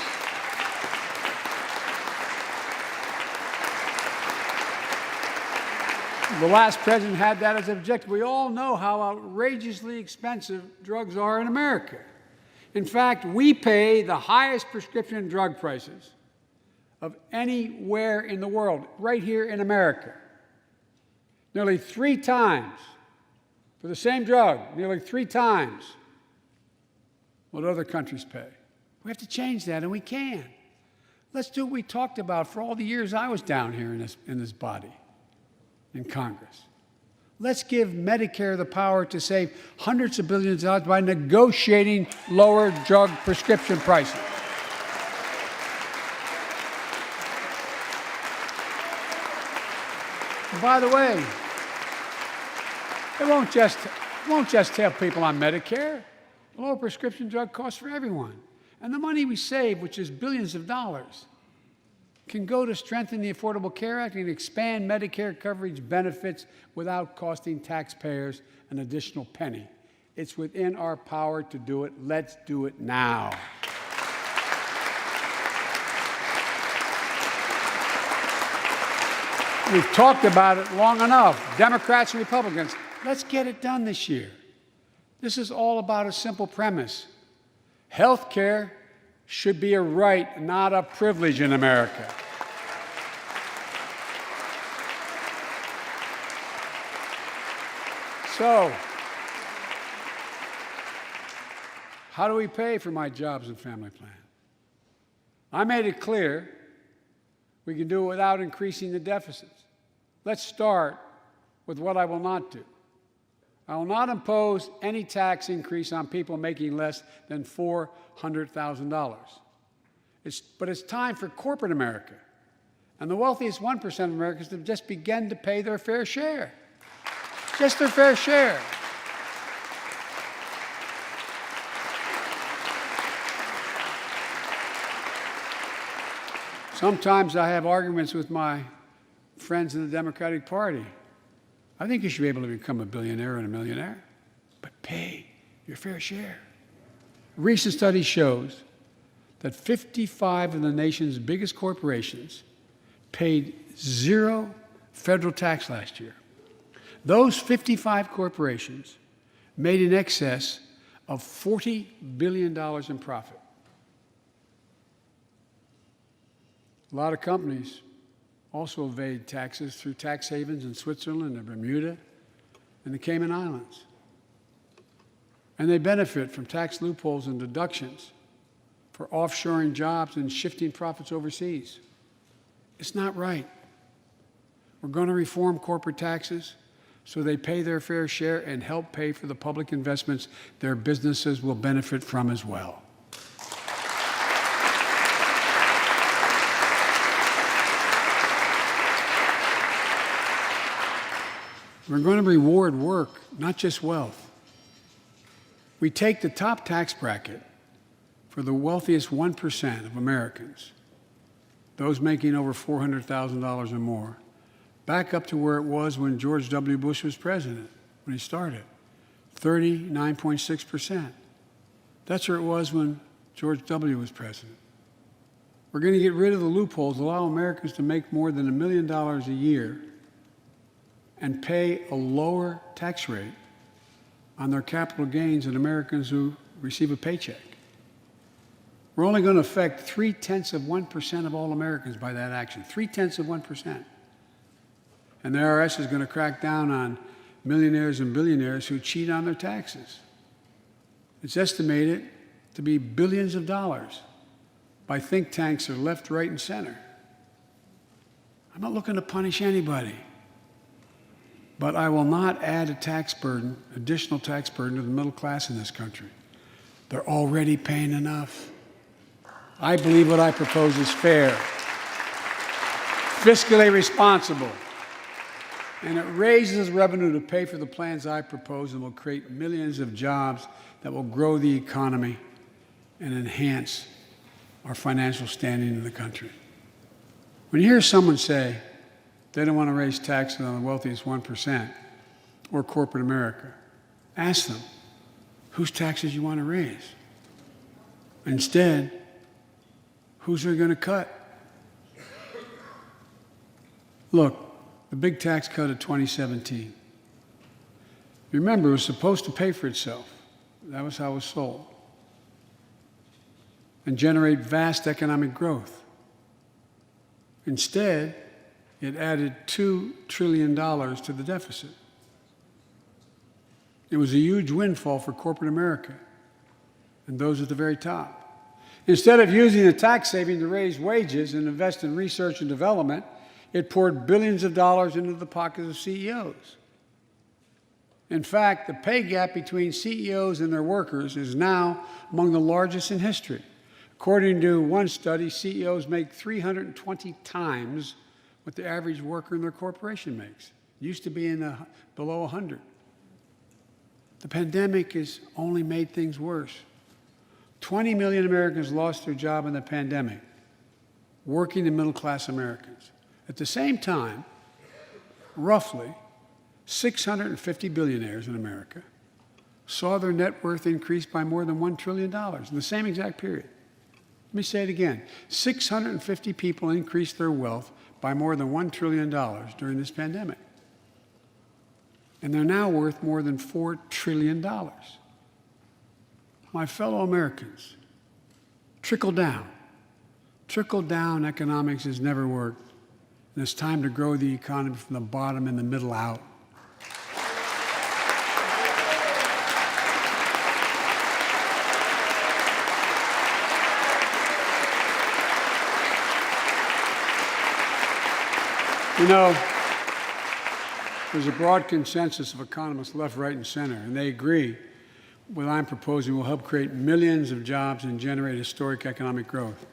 B: The last president had that as an objective. We all know how outrageously expensive drugs are in America. In fact, we pay the highest prescription drug prices of anywhere in the world, right here in America. Nearly 3 times for the same drug, nearly 3 times what other countries pay. We have to change that, and we can. Let's do what we talked about for all the years I was down here in this body, in Congress. Let's give Medicare the power to save hundreds of billions of dollars by negotiating lower drug prescription prices. And by the way, it won't just help people on Medicare. Lower prescription drug costs for everyone. And the money we save, which is billions of dollars, can go to strengthen the Affordable Care Act and expand Medicare coverage benefits without costing taxpayers an additional penny. It's within our power to do it. Let's do it now. We've talked about it long enough, Democrats and Republicans. Let's get it done this year. This is all about a simple premise. Health care should be a right, not a privilege in America. So, how do we pay for my jobs and family plan? I made it clear we can do it without increasing the deficits. Let's start with what I will not do. I will not impose any tax increase on people making less than $400,000. But it's time for corporate America and the wealthiest 1% of Americans to just begin to pay their fair share. Just their fair share. Sometimes I have arguments with my friends in the Democratic Party. I think you should be able to become a billionaire and a millionaire, but pay your fair share. A recent study shows that 55 of the nation's biggest corporations paid 0 federal tax last year. Those 55 corporations made in excess of $40 billion in profit. A lot of companies also evade taxes through tax havens in Switzerland and Bermuda and the Cayman Islands. And they benefit from tax loopholes and deductions for offshoring jobs and shifting profits overseas. It's not right. We're going to reform corporate taxes so they pay their fair share and help pay for the public investments their businesses will benefit from as well. We're going to reward work, not just wealth. We take the top tax bracket for the wealthiest 1% of Americans, those making over $400,000 or more, back up to where it was when George W. Bush was president, when he started, 39.6%. That's where it was when George W. was president. We're going to get rid of the loopholes, allow Americans to make more than $1 million a year and pay a lower tax rate on their capital gains than Americans who receive a paycheck. We're only going to affect 0.3% of all Americans by that action, 0.3%. And the IRS is going to crack down on millionaires and billionaires who cheat on their taxes. It's estimated to be billions of dollars by think tanks that are left, right, and center. I'm not looking to punish anybody. But I will not add a tax burden, additional tax burden to the middle class in this country. They're already paying enough. I believe what I propose is fair, fiscally responsible, and it raises revenue to pay for the plans I propose and will create millions of jobs that will grow the economy and enhance our financial standing in the country. When you hear someone say they don't want to raise taxes on the wealthiest 1% or corporate America, ask them whose taxes you want to raise. Instead, whose they're going to cut. Look, the big tax cut of 2017. Remember, it was supposed to pay for itself. That was how it was sold. And generate vast economic growth. Instead, it added $2 trillion to the deficit. It was a huge windfall for corporate America and those at the very top. Instead of using the tax saving to raise wages and invest in research and development, it poured billions of dollars into the pockets of CEOs. In fact, the pay gap between CEOs and their workers is now among the largest in history. According to one study, CEOs make 320 times what the average worker in their corporation makes. It used to be below 100. The pandemic has only made things worse. 20 million Americans lost their job in the pandemic, working and middle-class Americans. At the same time, roughly 650 billionaires in America saw their net worth increase by more than $1 trillion in the same exact period. Let me say it again. 650 people increased their wealth by more than $1 trillion during this pandemic. And they're now worth more than $4 trillion. My fellow Americans, trickle down. Trickle down economics has never worked. And it's time to grow the economy from the bottom and the middle out. You know, there's a broad consensus of economists left, right, and center, and they agree what I'm proposing will help create millions of jobs and generate historic economic growth.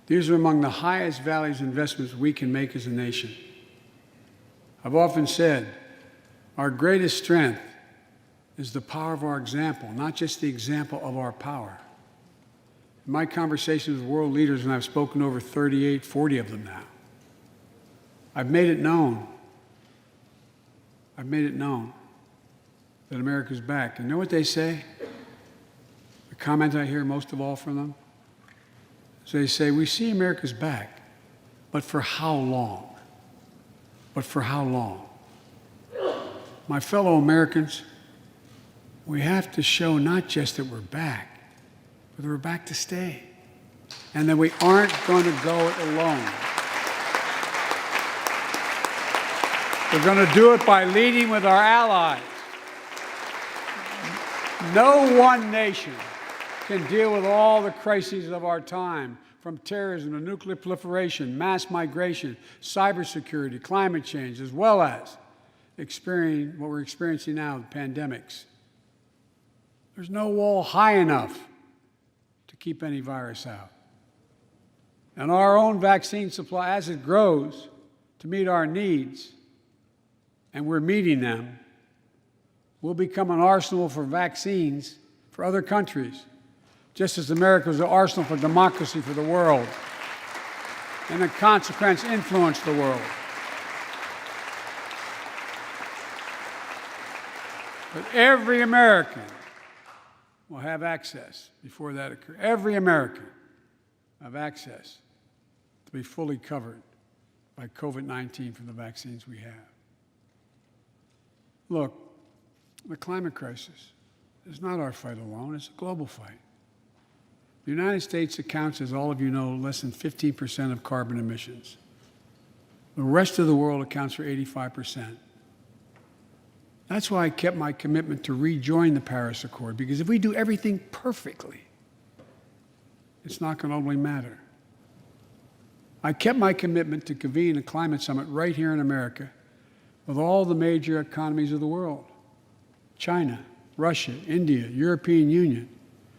B: These are among the highest values investments we can make as a nation. I've often said our greatest strength is the power of our example, not just the example of our power. In my conversations with world leaders, and I've spoken to over 38, 40 of them now, I've made it known that America's back. And you know what they say? The comment I hear most of all from them? So they say, we see America's back, but for how long? But for how long? My fellow Americans, we have to show not just that we're back, but that we're back to stay, and that we aren't going to go it alone. We're going to do it by leading with our allies. No one nation can deal with all the crises of our time, from terrorism to nuclear proliferation, mass migration, cybersecurity, climate change, as well as what we're experiencing now, the pandemics. There's no wall high enough to keep any virus out. And our own vaccine supply, as it grows to meet our needs, and we're meeting them, will become an arsenal for vaccines for other countries, just as America was an arsenal for democracy for the world, and in consequence influence the world. But every American will have access before that occurs. Every American will have access to be fully covered by COVID-19 from the vaccines we have. Look, the climate crisis is not our fight alone, it's a global fight. The United States accounts, as all of you know, less than 15% of carbon emissions. The rest of the world accounts for 85%. That's why I kept my commitment to rejoin the Paris Accord, because if we do everything perfectly, it's not going to only matter. I kept my commitment to convene a climate summit right here in America with all the major economies of the world: China, Russia, India, European Union,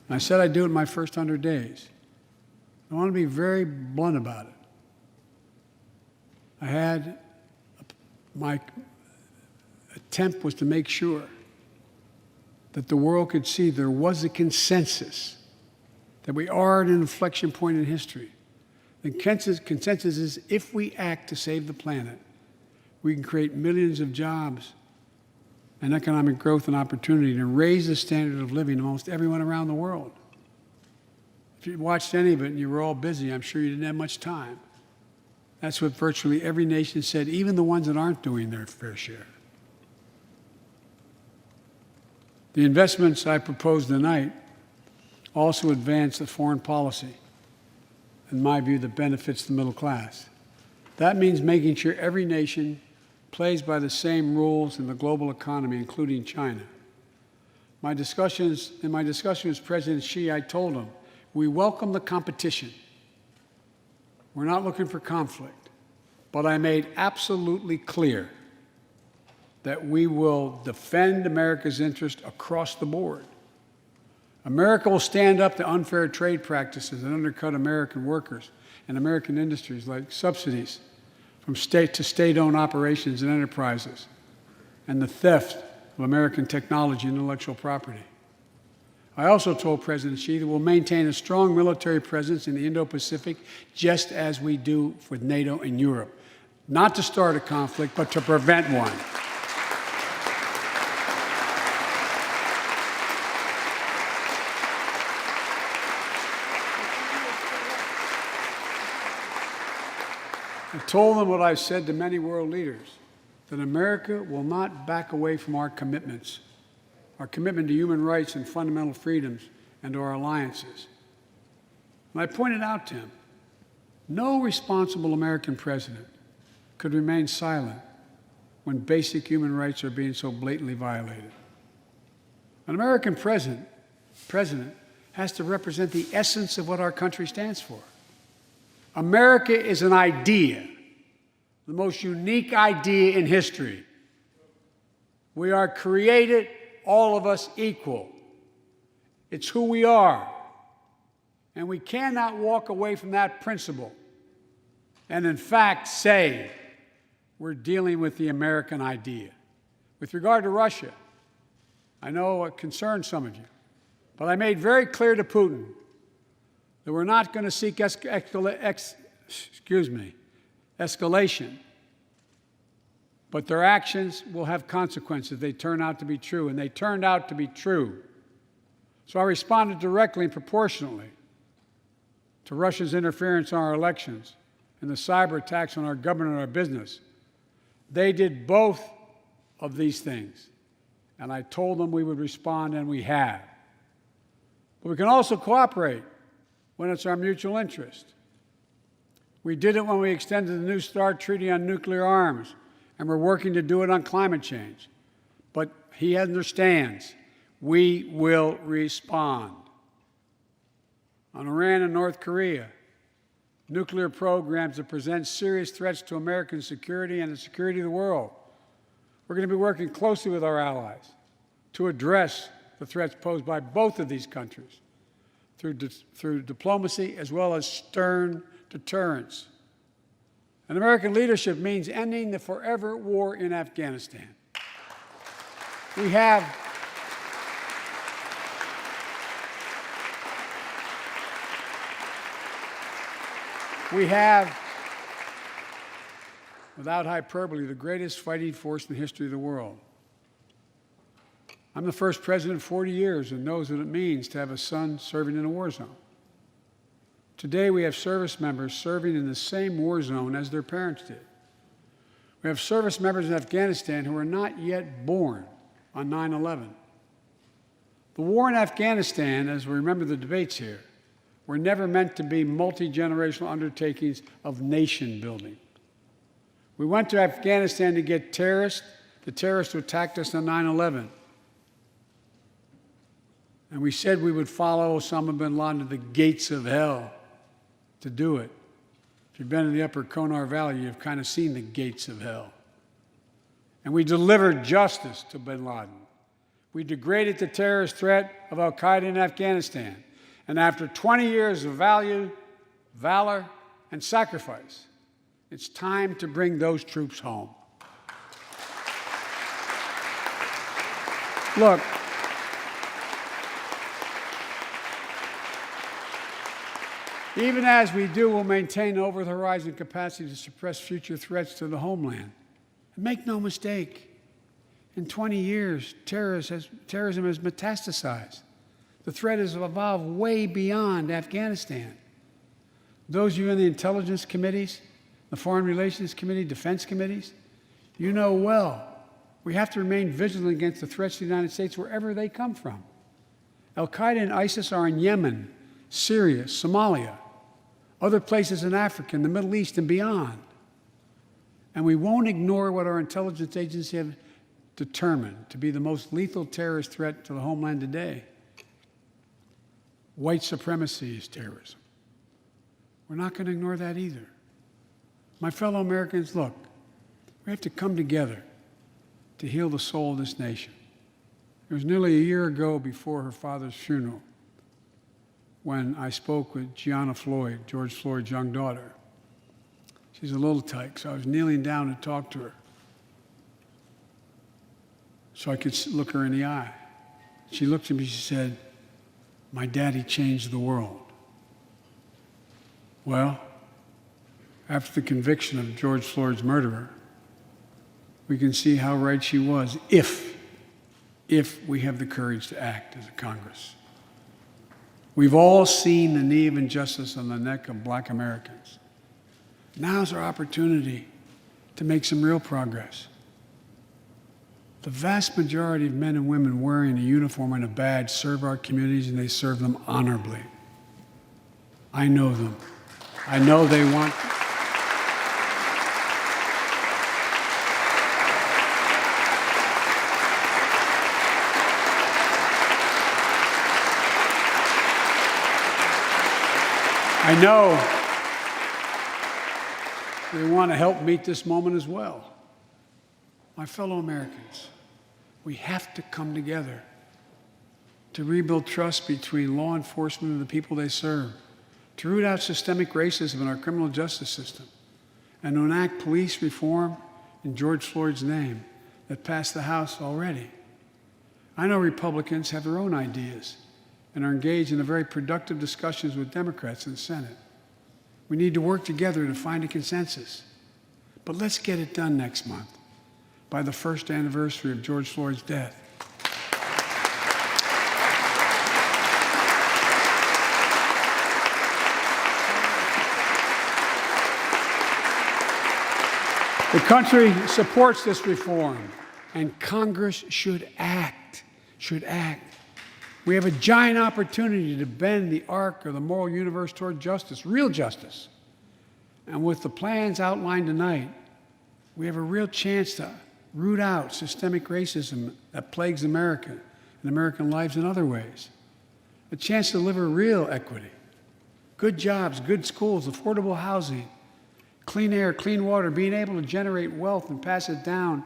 B: And I said I'd do it in my first 100 days. I want to be very blunt about it. My attempt was to make sure that the world could see there was a consensus, that we are at an inflection point in history. The consensus is if we act to save the planet, we can create millions of jobs and economic growth and opportunity to raise the standard of living of almost everyone around the world. If you watched any of it and you were all busy, I'm sure you didn't have much time. That's what virtually every nation said, even the ones that aren't doing their fair share. The investments I propose tonight also advance a foreign policy, in my view, that benefits the middle class. That means making sure every nation plays by the same rules in the global economy, including China. In my discussion with President Xi, I told him, we welcome the competition. We're not looking for conflict. But I made absolutely clear that we will defend America's interest across the board. America will stand up to unfair trade practices that undercut American workers and American industries, like subsidies from state to state-owned operations and enterprises, and the theft of American technology and intellectual property. I also told President Xi that we'll maintain a strong military presence in the Indo-Pacific, just as we do with NATO and Europe, not to start a conflict, but to prevent one. I told them what I've said to many world leaders, that America will not back away from our commitments, our commitment to human rights and fundamental freedoms, and to our alliances. And I pointed out to him, no responsible American president could remain silent when basic human rights are being so blatantly violated. An American president has to represent the essence of what our country stands for. America is an idea, the most unique idea in history. We are created, all of us, equal. It's who we are. And we cannot walk away from that principle and, in fact, say we're dealing with the American idea. With regard to Russia, I know it concerns some of you, but I made very clear to Putin that we're not going to seek escalation, but their actions will have consequences if they turn out to be true, and they turned out to be true. So I responded directly and proportionately to Russia's interference in our elections and the cyber attacks on our government and our business. They did both of these things, and I told them we would respond, and we have. But we can also cooperate when it's our mutual interest. We did it when we extended the New START Treaty on nuclear arms, and we're working to do it on climate change. But he understands we will respond. On Iran and North Korea, nuclear programs that present serious threats to American security and the security of the world. We're going to be working closely with our allies to address the threats posed by both of these countries through diplomacy as well as stern deterrence. And American leadership means ending the forever war in Afghanistan. We have without hyperbole, the greatest fighting force in the history of the world. I'm the first president in 40 years that knows what it means to have a son serving in a war zone. Today, we have service members serving in the same war zone as their parents did. We have service members in Afghanistan who are not yet born on 9/11. The war in Afghanistan, as we remember the debates here, were never meant to be multi-generational undertakings of nation building. We went to Afghanistan to get the terrorists who attacked us on 9/11. And we said we would follow Osama bin Laden to the gates of hell to do it. If you've been in the upper Konar Valley, you've kind of seen the gates of hell. And we delivered justice to bin Laden. We degraded the terrorist threat of al-Qaeda in Afghanistan. And after 20 years of valor, and sacrifice, it's time to bring those troops home. Look, even as we do, we'll maintain over-the-horizon capacity to suppress future threats to the homeland. And make no mistake, in 20 years, terrorism has metastasized. The threat has evolved way beyond Afghanistan. Those of you in the intelligence committees, the foreign relations committee, defense committees, you know well, we have to remain vigilant against the threats to the United States wherever they come from. Al-Qaeda and ISIS are in Yemen, Syria, Somalia, other places in Africa, in the Middle East, and beyond. And we won't ignore what our intelligence agencies have determined to be the most lethal terrorist threat to the homeland today. White supremacy is terrorism. We're not going to ignore that either. My fellow Americans, look, we have to come together to heal the soul of this nation. It was nearly a year ago before her father's funeral when I spoke with Gianna Floyd, George Floyd's young daughter. She's a little tyke, so I was kneeling down to talk to her so I could look her in the eye. She looked at me, she said, "My daddy changed the world." Well, after the conviction of George Floyd's murderer, we can see how right she was if we have the courage to act as a Congress. We've all seen the knee of injustice on the neck of Black Americans. Now's our opportunity to make some real progress. The vast majority of men and women wearing a uniform and a badge serve our communities, and they serve them honorably. I know them. I know they want. I know they want to help meet this moment as well. My fellow Americans, we have to come together to rebuild trust between law enforcement and the people they serve, to root out systemic racism in our criminal justice system, and to enact police reform in George Floyd's name that passed the House already. I know Republicans have their own ideas and are engaged in very productive discussions with Democrats in the Senate. We need to work together to find a consensus. But let's get it done next month, by the first anniversary of George Floyd's death. The country supports this reform, and Congress should act. We have a giant opportunity to bend the arc of the moral universe toward justice, real justice. And with the plans outlined tonight, we have a real chance to root out systemic racism that plagues America and American lives in other ways. A chance to deliver real equity, good jobs, good schools, affordable housing, clean air, clean water, being able to generate wealth and pass it down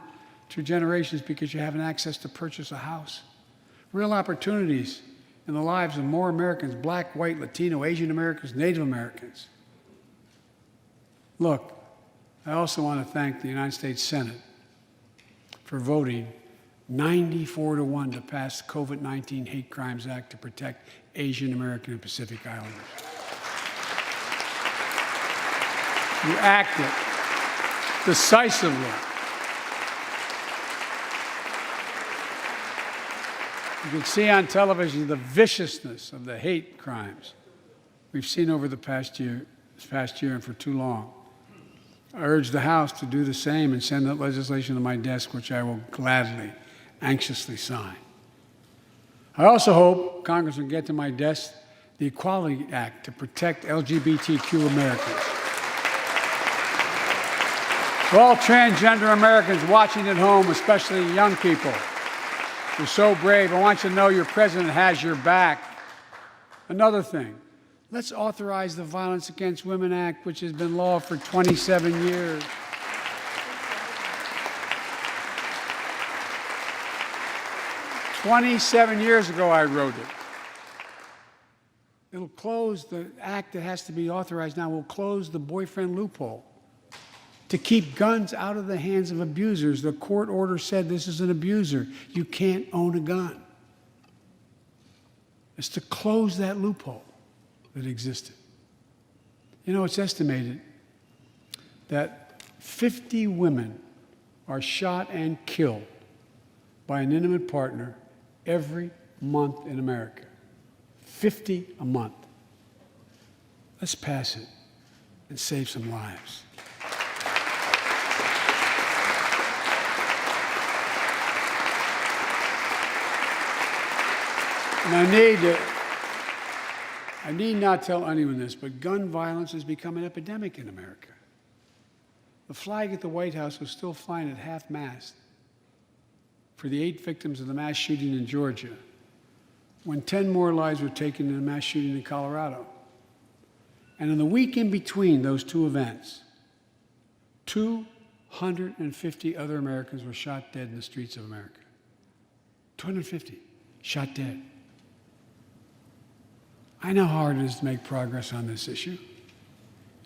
B: through generations because you have access to purchase a house. Real opportunities in the lives of more Americans, Black, white, Latino, Asian Americans, Native Americans. Look, I also want to thank the United States Senate for voting 94-1 to pass the COVID-19 Hate Crimes Act to protect Asian American and Pacific Islanders. You acted decisively. You can see on television the viciousness of the hate crimes we've seen over this past year and for too long. I urge the House to do the same and send that legislation to my desk, which I will gladly, anxiously sign. I also hope Congress will get to my desk the Equality Act to protect LGBTQ Americans. For all transgender Americans watching at home, especially young people, you're so brave. I want you to know your president has your back. Another thing, let's authorize the Violence Against Women Act, which has been law for 27 years. 27 years ago, I wrote it. It'll close the act that has to be authorized now, will close the boyfriend loophole to keep guns out of the hands of abusers. The court order said this is an abuser. You can't own a gun. It's to close that loophole that existed. You know, it's estimated that 50 women are shot and killed by an intimate partner every month in America. 50 a month. Let's pass it and save some lives. And I need not tell anyone this, but gun violence has become an epidemic in America. The flag at the White House was still flying at half-mast for the 8 victims of the mass shooting in Georgia, when 10 more lives were taken in a mass shooting in Colorado. And in the week in between those two events, 250 other Americans were shot dead in the streets of America. 250 shot dead. I know how hard it is to make progress on this issue.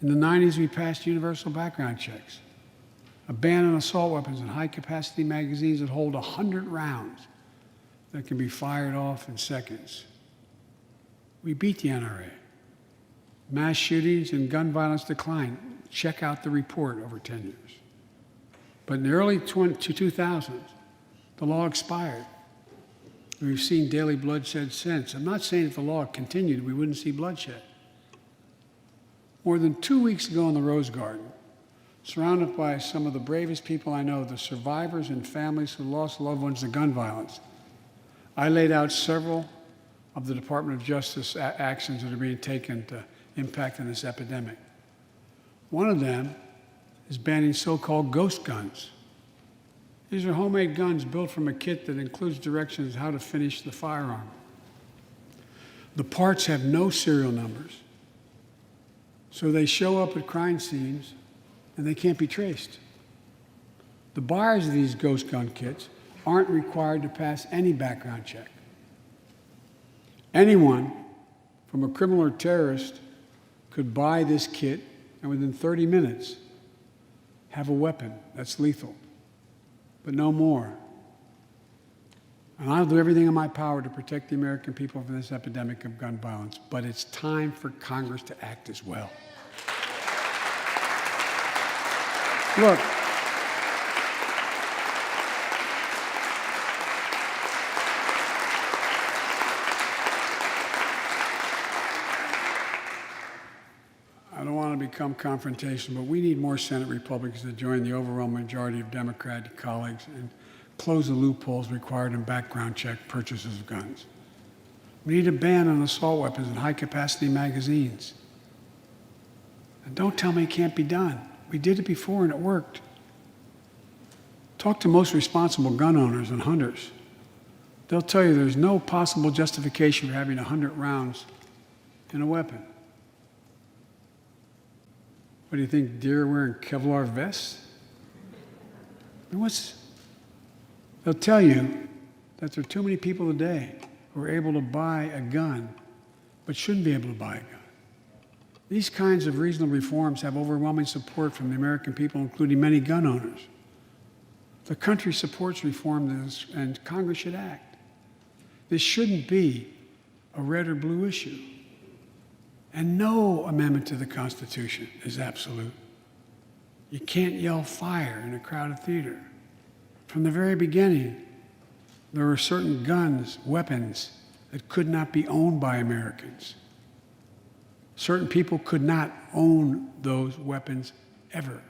B: In the 90s, we passed universal background checks, a ban on assault weapons and high-capacity magazines that hold 100 rounds that can be fired off in seconds. We beat the NRA. Mass shootings and gun violence declined. Check out the report over 10 years. But in the early 2000s, the law expired. We've seen daily bloodshed since. I'm not saying if the law continued, we wouldn't see bloodshed. More than 2 weeks ago in the Rose Garden, surrounded by some of the bravest people I know, the survivors and families who lost loved ones to gun violence, I laid out several of the Department of Justice actions that are being taken to impact on this epidemic. One of them is banning so-called ghost guns. These are homemade guns built from a kit that includes directions how to finish the firearm. The parts have no serial numbers, so they show up at crime scenes and they can't be traced. The buyers of these ghost gun kits aren't required to pass any background check. Anyone, from a criminal or terrorist, could buy this kit and within 30 minutes have a weapon that's lethal, but no more. And I'll do everything in my power to protect the American people from this epidemic of gun violence, but it's time for Congress to act as well. Look, I don't want to become confrontational, but we need more Senate Republicans to join the overwhelming majority of Democratic colleagues and close the loopholes required in background check purchases of guns. We need a ban on assault weapons and high-capacity magazines. And don't tell me it can't be done. We did it before and it worked. Talk to most responsible gun owners and hunters. They'll tell you there's no possible justification for having 100 rounds in a weapon. What do you think, deer are wearing Kevlar vests? I mean, they'll tell you that there are too many people today who are able to buy a gun but shouldn't be able to buy a gun. These kinds of reasonable reforms have overwhelming support from the American people, including many gun owners. The country supports reform, and Congress should act. This shouldn't be a red or blue issue. And no amendment to the Constitution is absolute. You can't yell fire in a crowded theater. From the very beginning, there were certain guns, weapons, that could not be owned by Americans. Certain people could not own those weapons ever.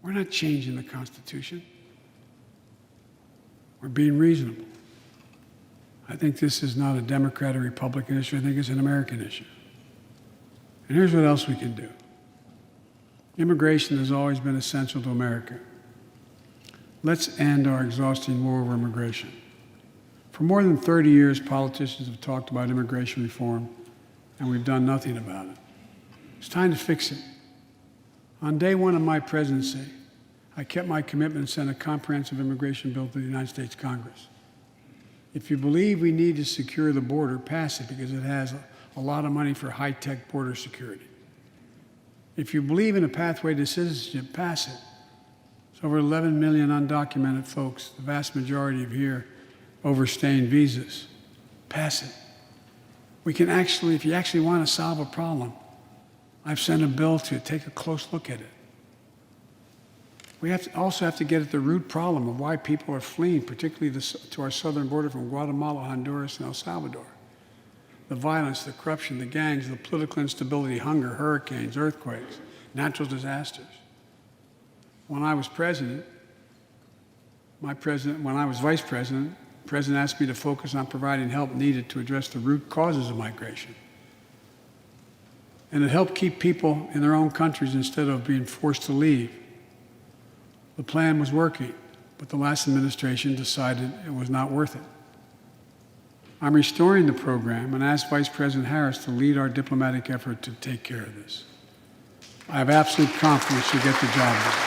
B: We're not changing the Constitution. We're being reasonable. I think this is not a Democrat or Republican issue. I think it's an American issue. And here's what else we can do. Immigration has always been essential to America. Let's end our exhausting war over immigration. For more than 30 years, politicians have talked about immigration reform, and we've done nothing about it. It's time to fix it. On day one of my presidency, I kept my commitment and sent a comprehensive immigration bill to the United States Congress. If you believe we need to secure the border, pass it because it has a lot of money for high-tech border security. If you believe in a pathway to citizenship, pass it. There's over 11 million undocumented folks, the vast majority of here overstaying visas. Pass it. We can actually, if you actually want to solve a problem, I've sent a bill to take a close look at it. We also have to get at the root problem of why people are fleeing, particularly to our southern border from Guatemala, Honduras, and El Salvador. The violence, the corruption, the gangs, the political instability, hunger, hurricanes, earthquakes, natural disasters. When I was president, when I was vice president, the president asked me to focus on providing help needed to address the root causes of migration. And it helped keep people in their own countries instead of being forced to leave. The plan was working, but the last administration decided it was not worth it. I'm restoring the program and asked Vice President Harris to lead our diplomatic effort to take care of this. I have absolute confidence she'll get the job done.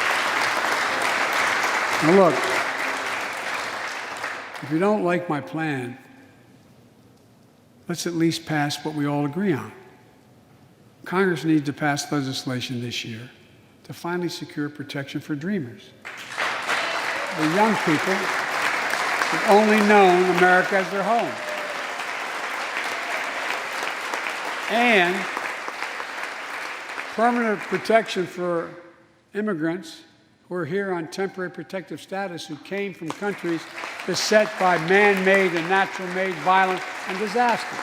B: Now look, if you don't like my plan, let's at least pass what we all agree on. Congress needs to pass legislation this year to finally secure protection for dreamers. The young people who've only known America as their home. And permanent protection for immigrants who are here on temporary protective status who came from countries beset by man-made and natural-made violence and disaster.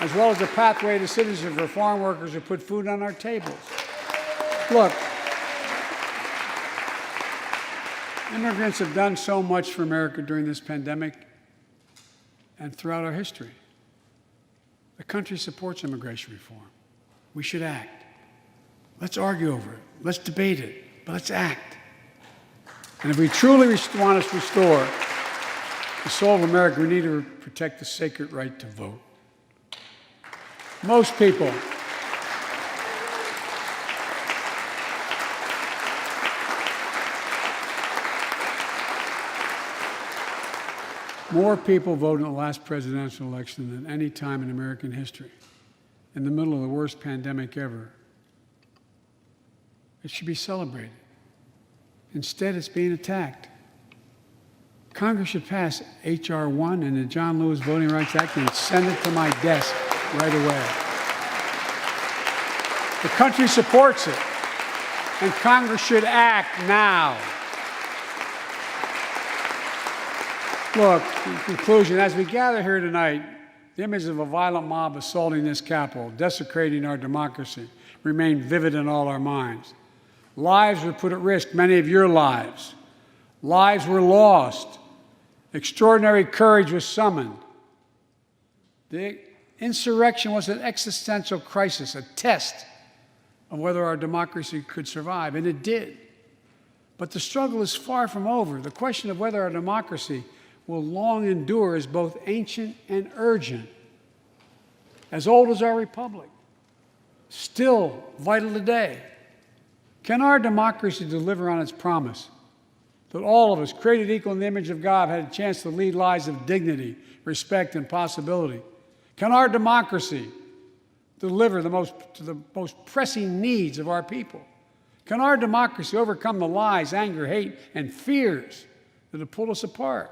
B: As well as a pathway to citizenship for foreign workers who put food on our tables. Look, immigrants have done so much for America during this pandemic and throughout our history. The country supports immigration reform. We should act. Let's argue over it. Let's debate it, but let's act. And if we truly want to restore the soul of America, we need to protect the sacred right to vote. Most people more people voted in the last presidential election than any time in American history, in the middle of the worst pandemic ever. It should be celebrated. Instead, it's being attacked. Congress should pass H.R. 1 and the John Lewis Voting Rights Act and send it to my desk right away. The country supports it, and Congress should act now. Look, in conclusion, as we gather here tonight, the image of a violent mob assaulting this Capitol, desecrating our democracy, remain vivid in all our minds. Lives were put at risk, many of your lives. Lives were lost. Extraordinary courage was summoned. The insurrection was an existential crisis, a test of whether our democracy could survive, and it did. But the struggle is far from over. The question of whether our democracy will long endure is both ancient and urgent. As old as our republic, still vital today. Can our democracy deliver on its promise that all of us, created equal in the image of God, had a chance to lead lives of dignity, respect, and possibility? Can our democracy deliver to the most pressing needs of our people? Can our democracy overcome the lies, anger, hate, and fears that have pulled us apart?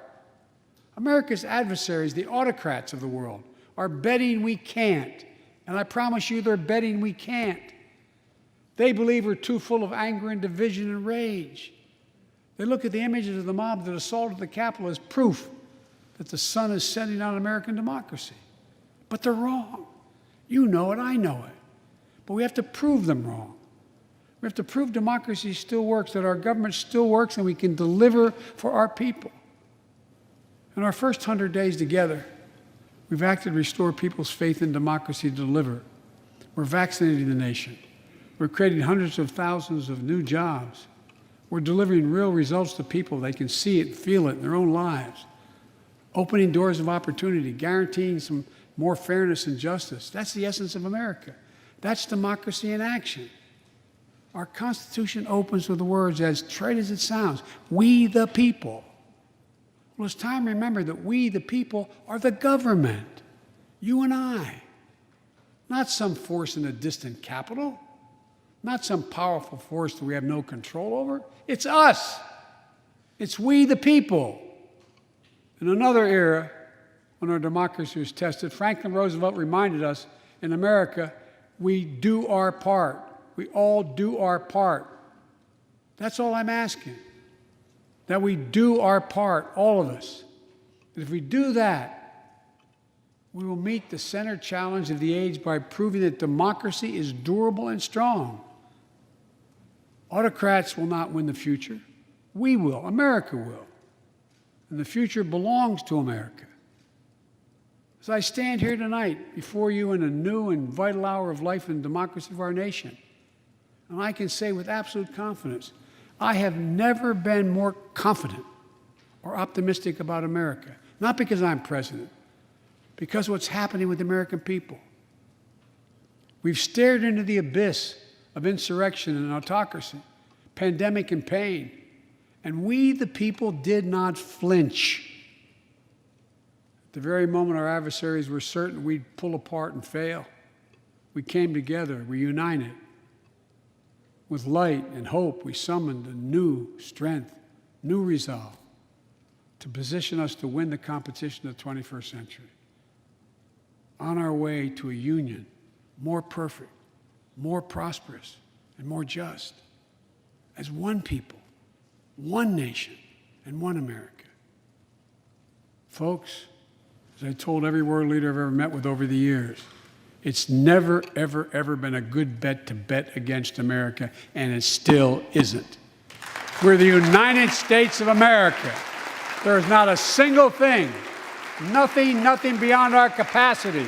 B: America's adversaries, the autocrats of the world, are betting we can't. And I promise you, they're betting we can't. They believe we're too full of anger and division and rage. They look at the images of the mob that assaulted the Capitol as proof that the sun is setting on American democracy. But they're wrong. You know it, I know it. But we have to prove them wrong. We have to prove democracy still works, that our government still works, and we can deliver for our people. In our first 100 days together, we've acted to restore people's faith in democracy to deliver. We're vaccinating the nation. We're creating hundreds of thousands of new jobs. We're delivering real results to people. They can see it, feel it in their own lives. Opening doors of opportunity, guaranteeing some more fairness and justice. That's the essence of America. That's democracy in action. Our Constitution opens with the words, as trite as it sounds, we the people. Well, it's time to remember that we the people are the government, you and I, not some force in a distant capital, not some powerful force that we have no control over. It's us. It's we the people. In another era, when our democracy was tested, Franklin Roosevelt reminded us, in America, we do our part. We all do our part. That's all I'm asking, that we do our part, all of us. And if we do that, we will meet the center challenge of the age by proving that democracy is durable and strong. Autocrats will not win the future. We will. America will. And the future belongs to America. As I stand here tonight before you in a new and vital hour of life and democracy of our nation, and I can say with absolute confidence, I have never been more confident or optimistic about America. Not because I'm president, because of what's happening with the American people. We've stared into the abyss of insurrection and autocracy, pandemic and pain, and we, the people, did not flinch. At the very moment our adversaries were certain we'd pull apart and fail, we came together, we united. With light and hope, we summoned a new strength, new resolve to position us to win the competition of the 21st century. On our way to a union more perfect, more prosperous, and more just, as one people, one nation, and one America. Folks, as I told every world leader I've ever met with over the years, it's never, ever, ever been a good bet to bet against America, and it still isn't. We're the United States of America. There is not a single thing, nothing beyond our capacity.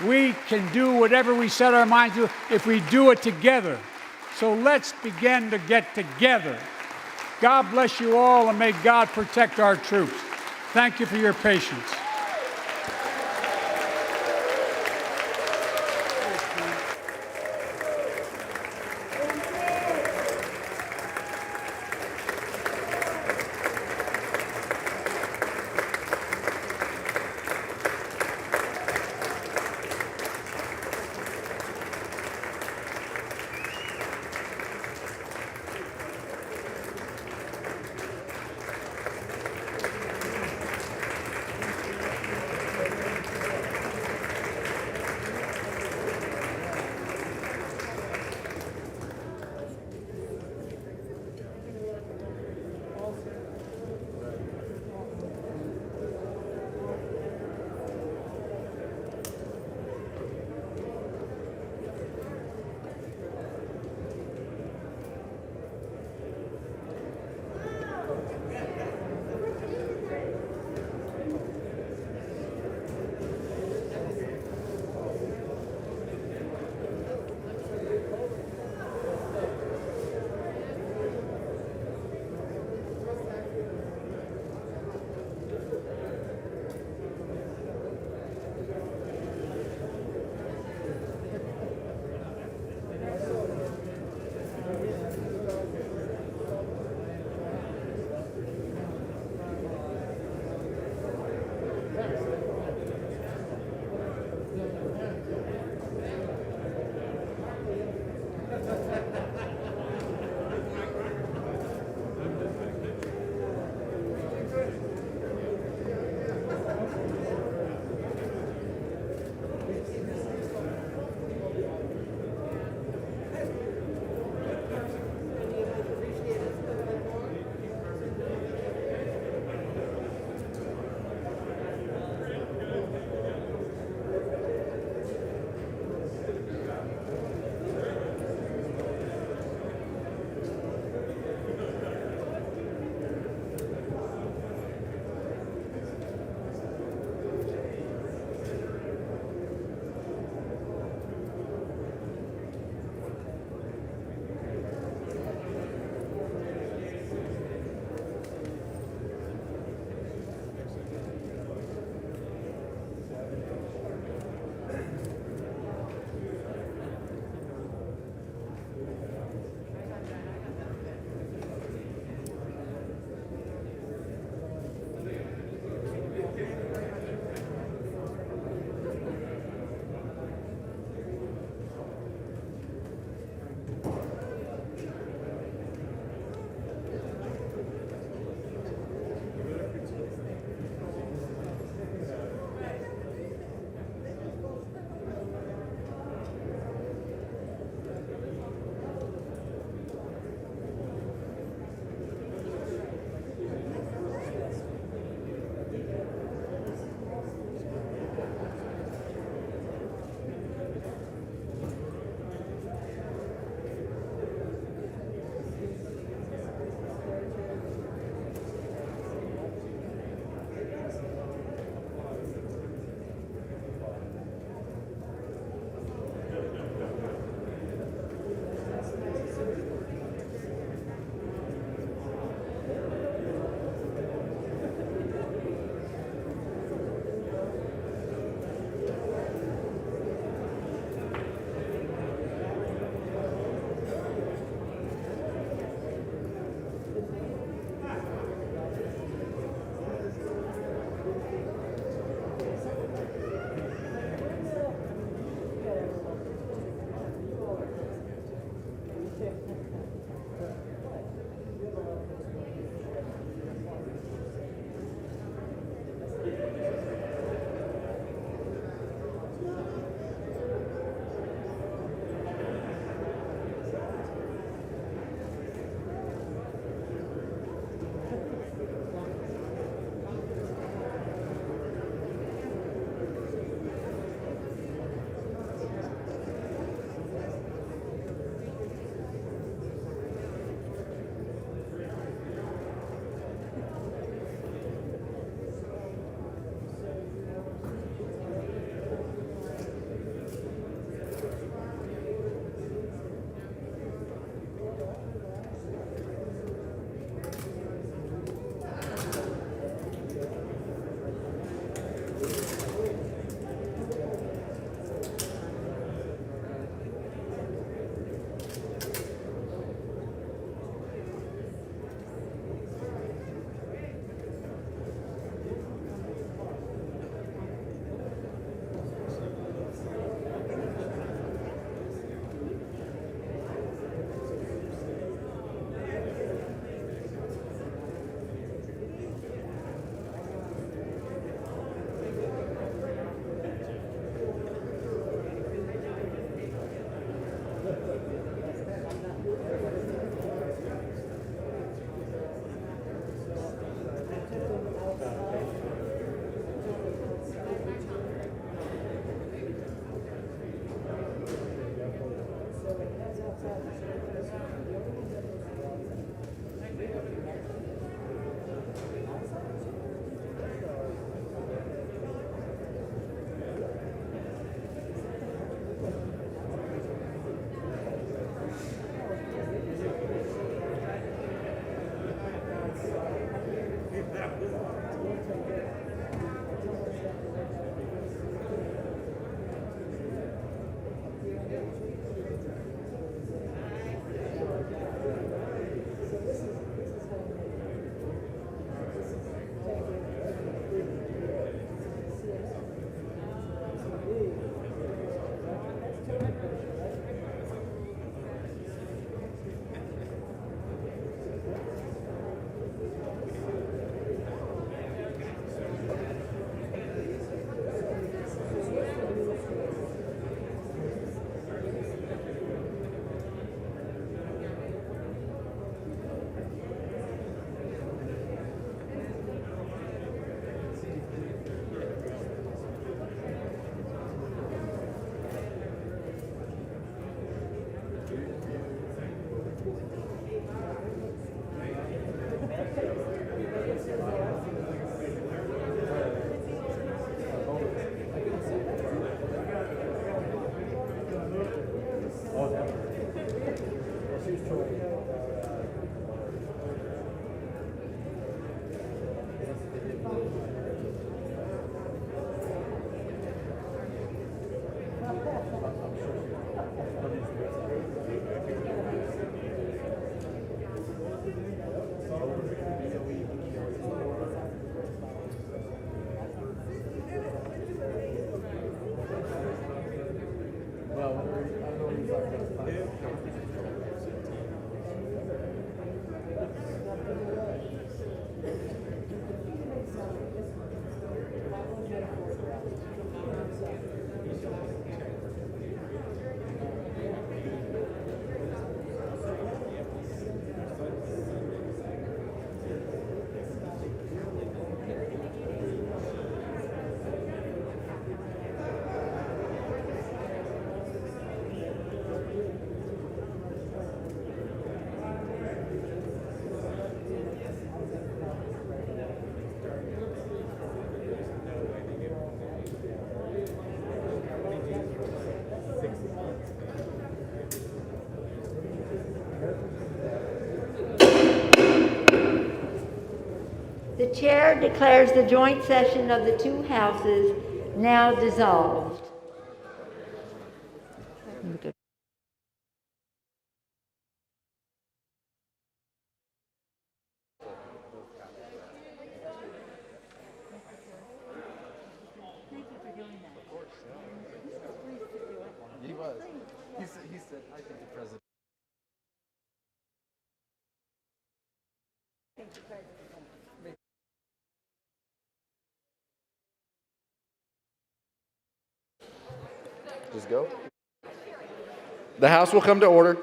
B: We can do whatever we set our minds to if we do it together. So let's begin to get together. God bless you all, and may God protect our troops. Thank you for your patience.
D: The chair declares the joint session of the two houses now dissolved.
I: He was. He said, I think the president. Just go. The House will come to order.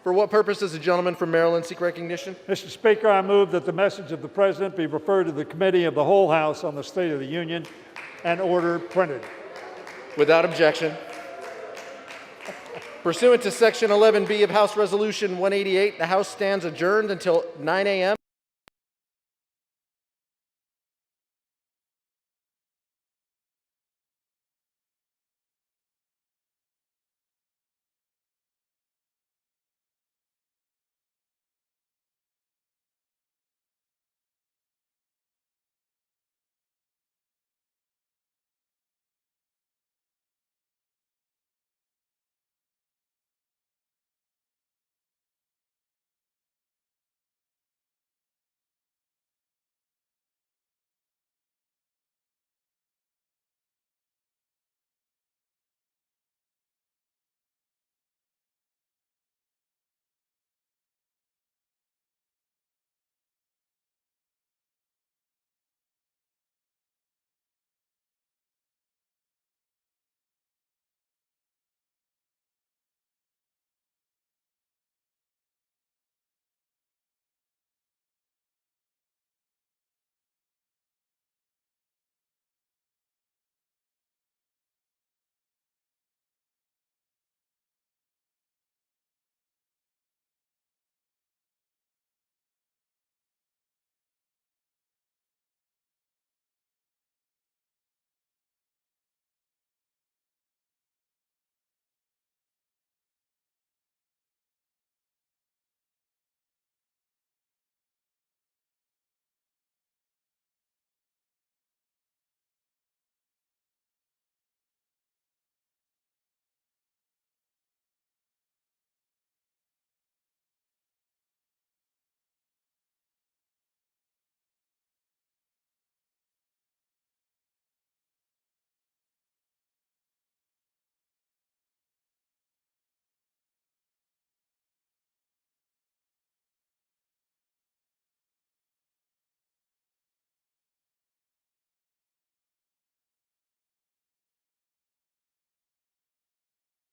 I: For what purpose does the gentleman from Maryland seek recognition?
C: Mr. Speaker, I move that the message of the President be referred to the Committee of the Whole House on the State of the Union and order printed.
I: Without objection. Pursuant to Section 11B of House Resolution 188, the House stands adjourned until 9 a.m.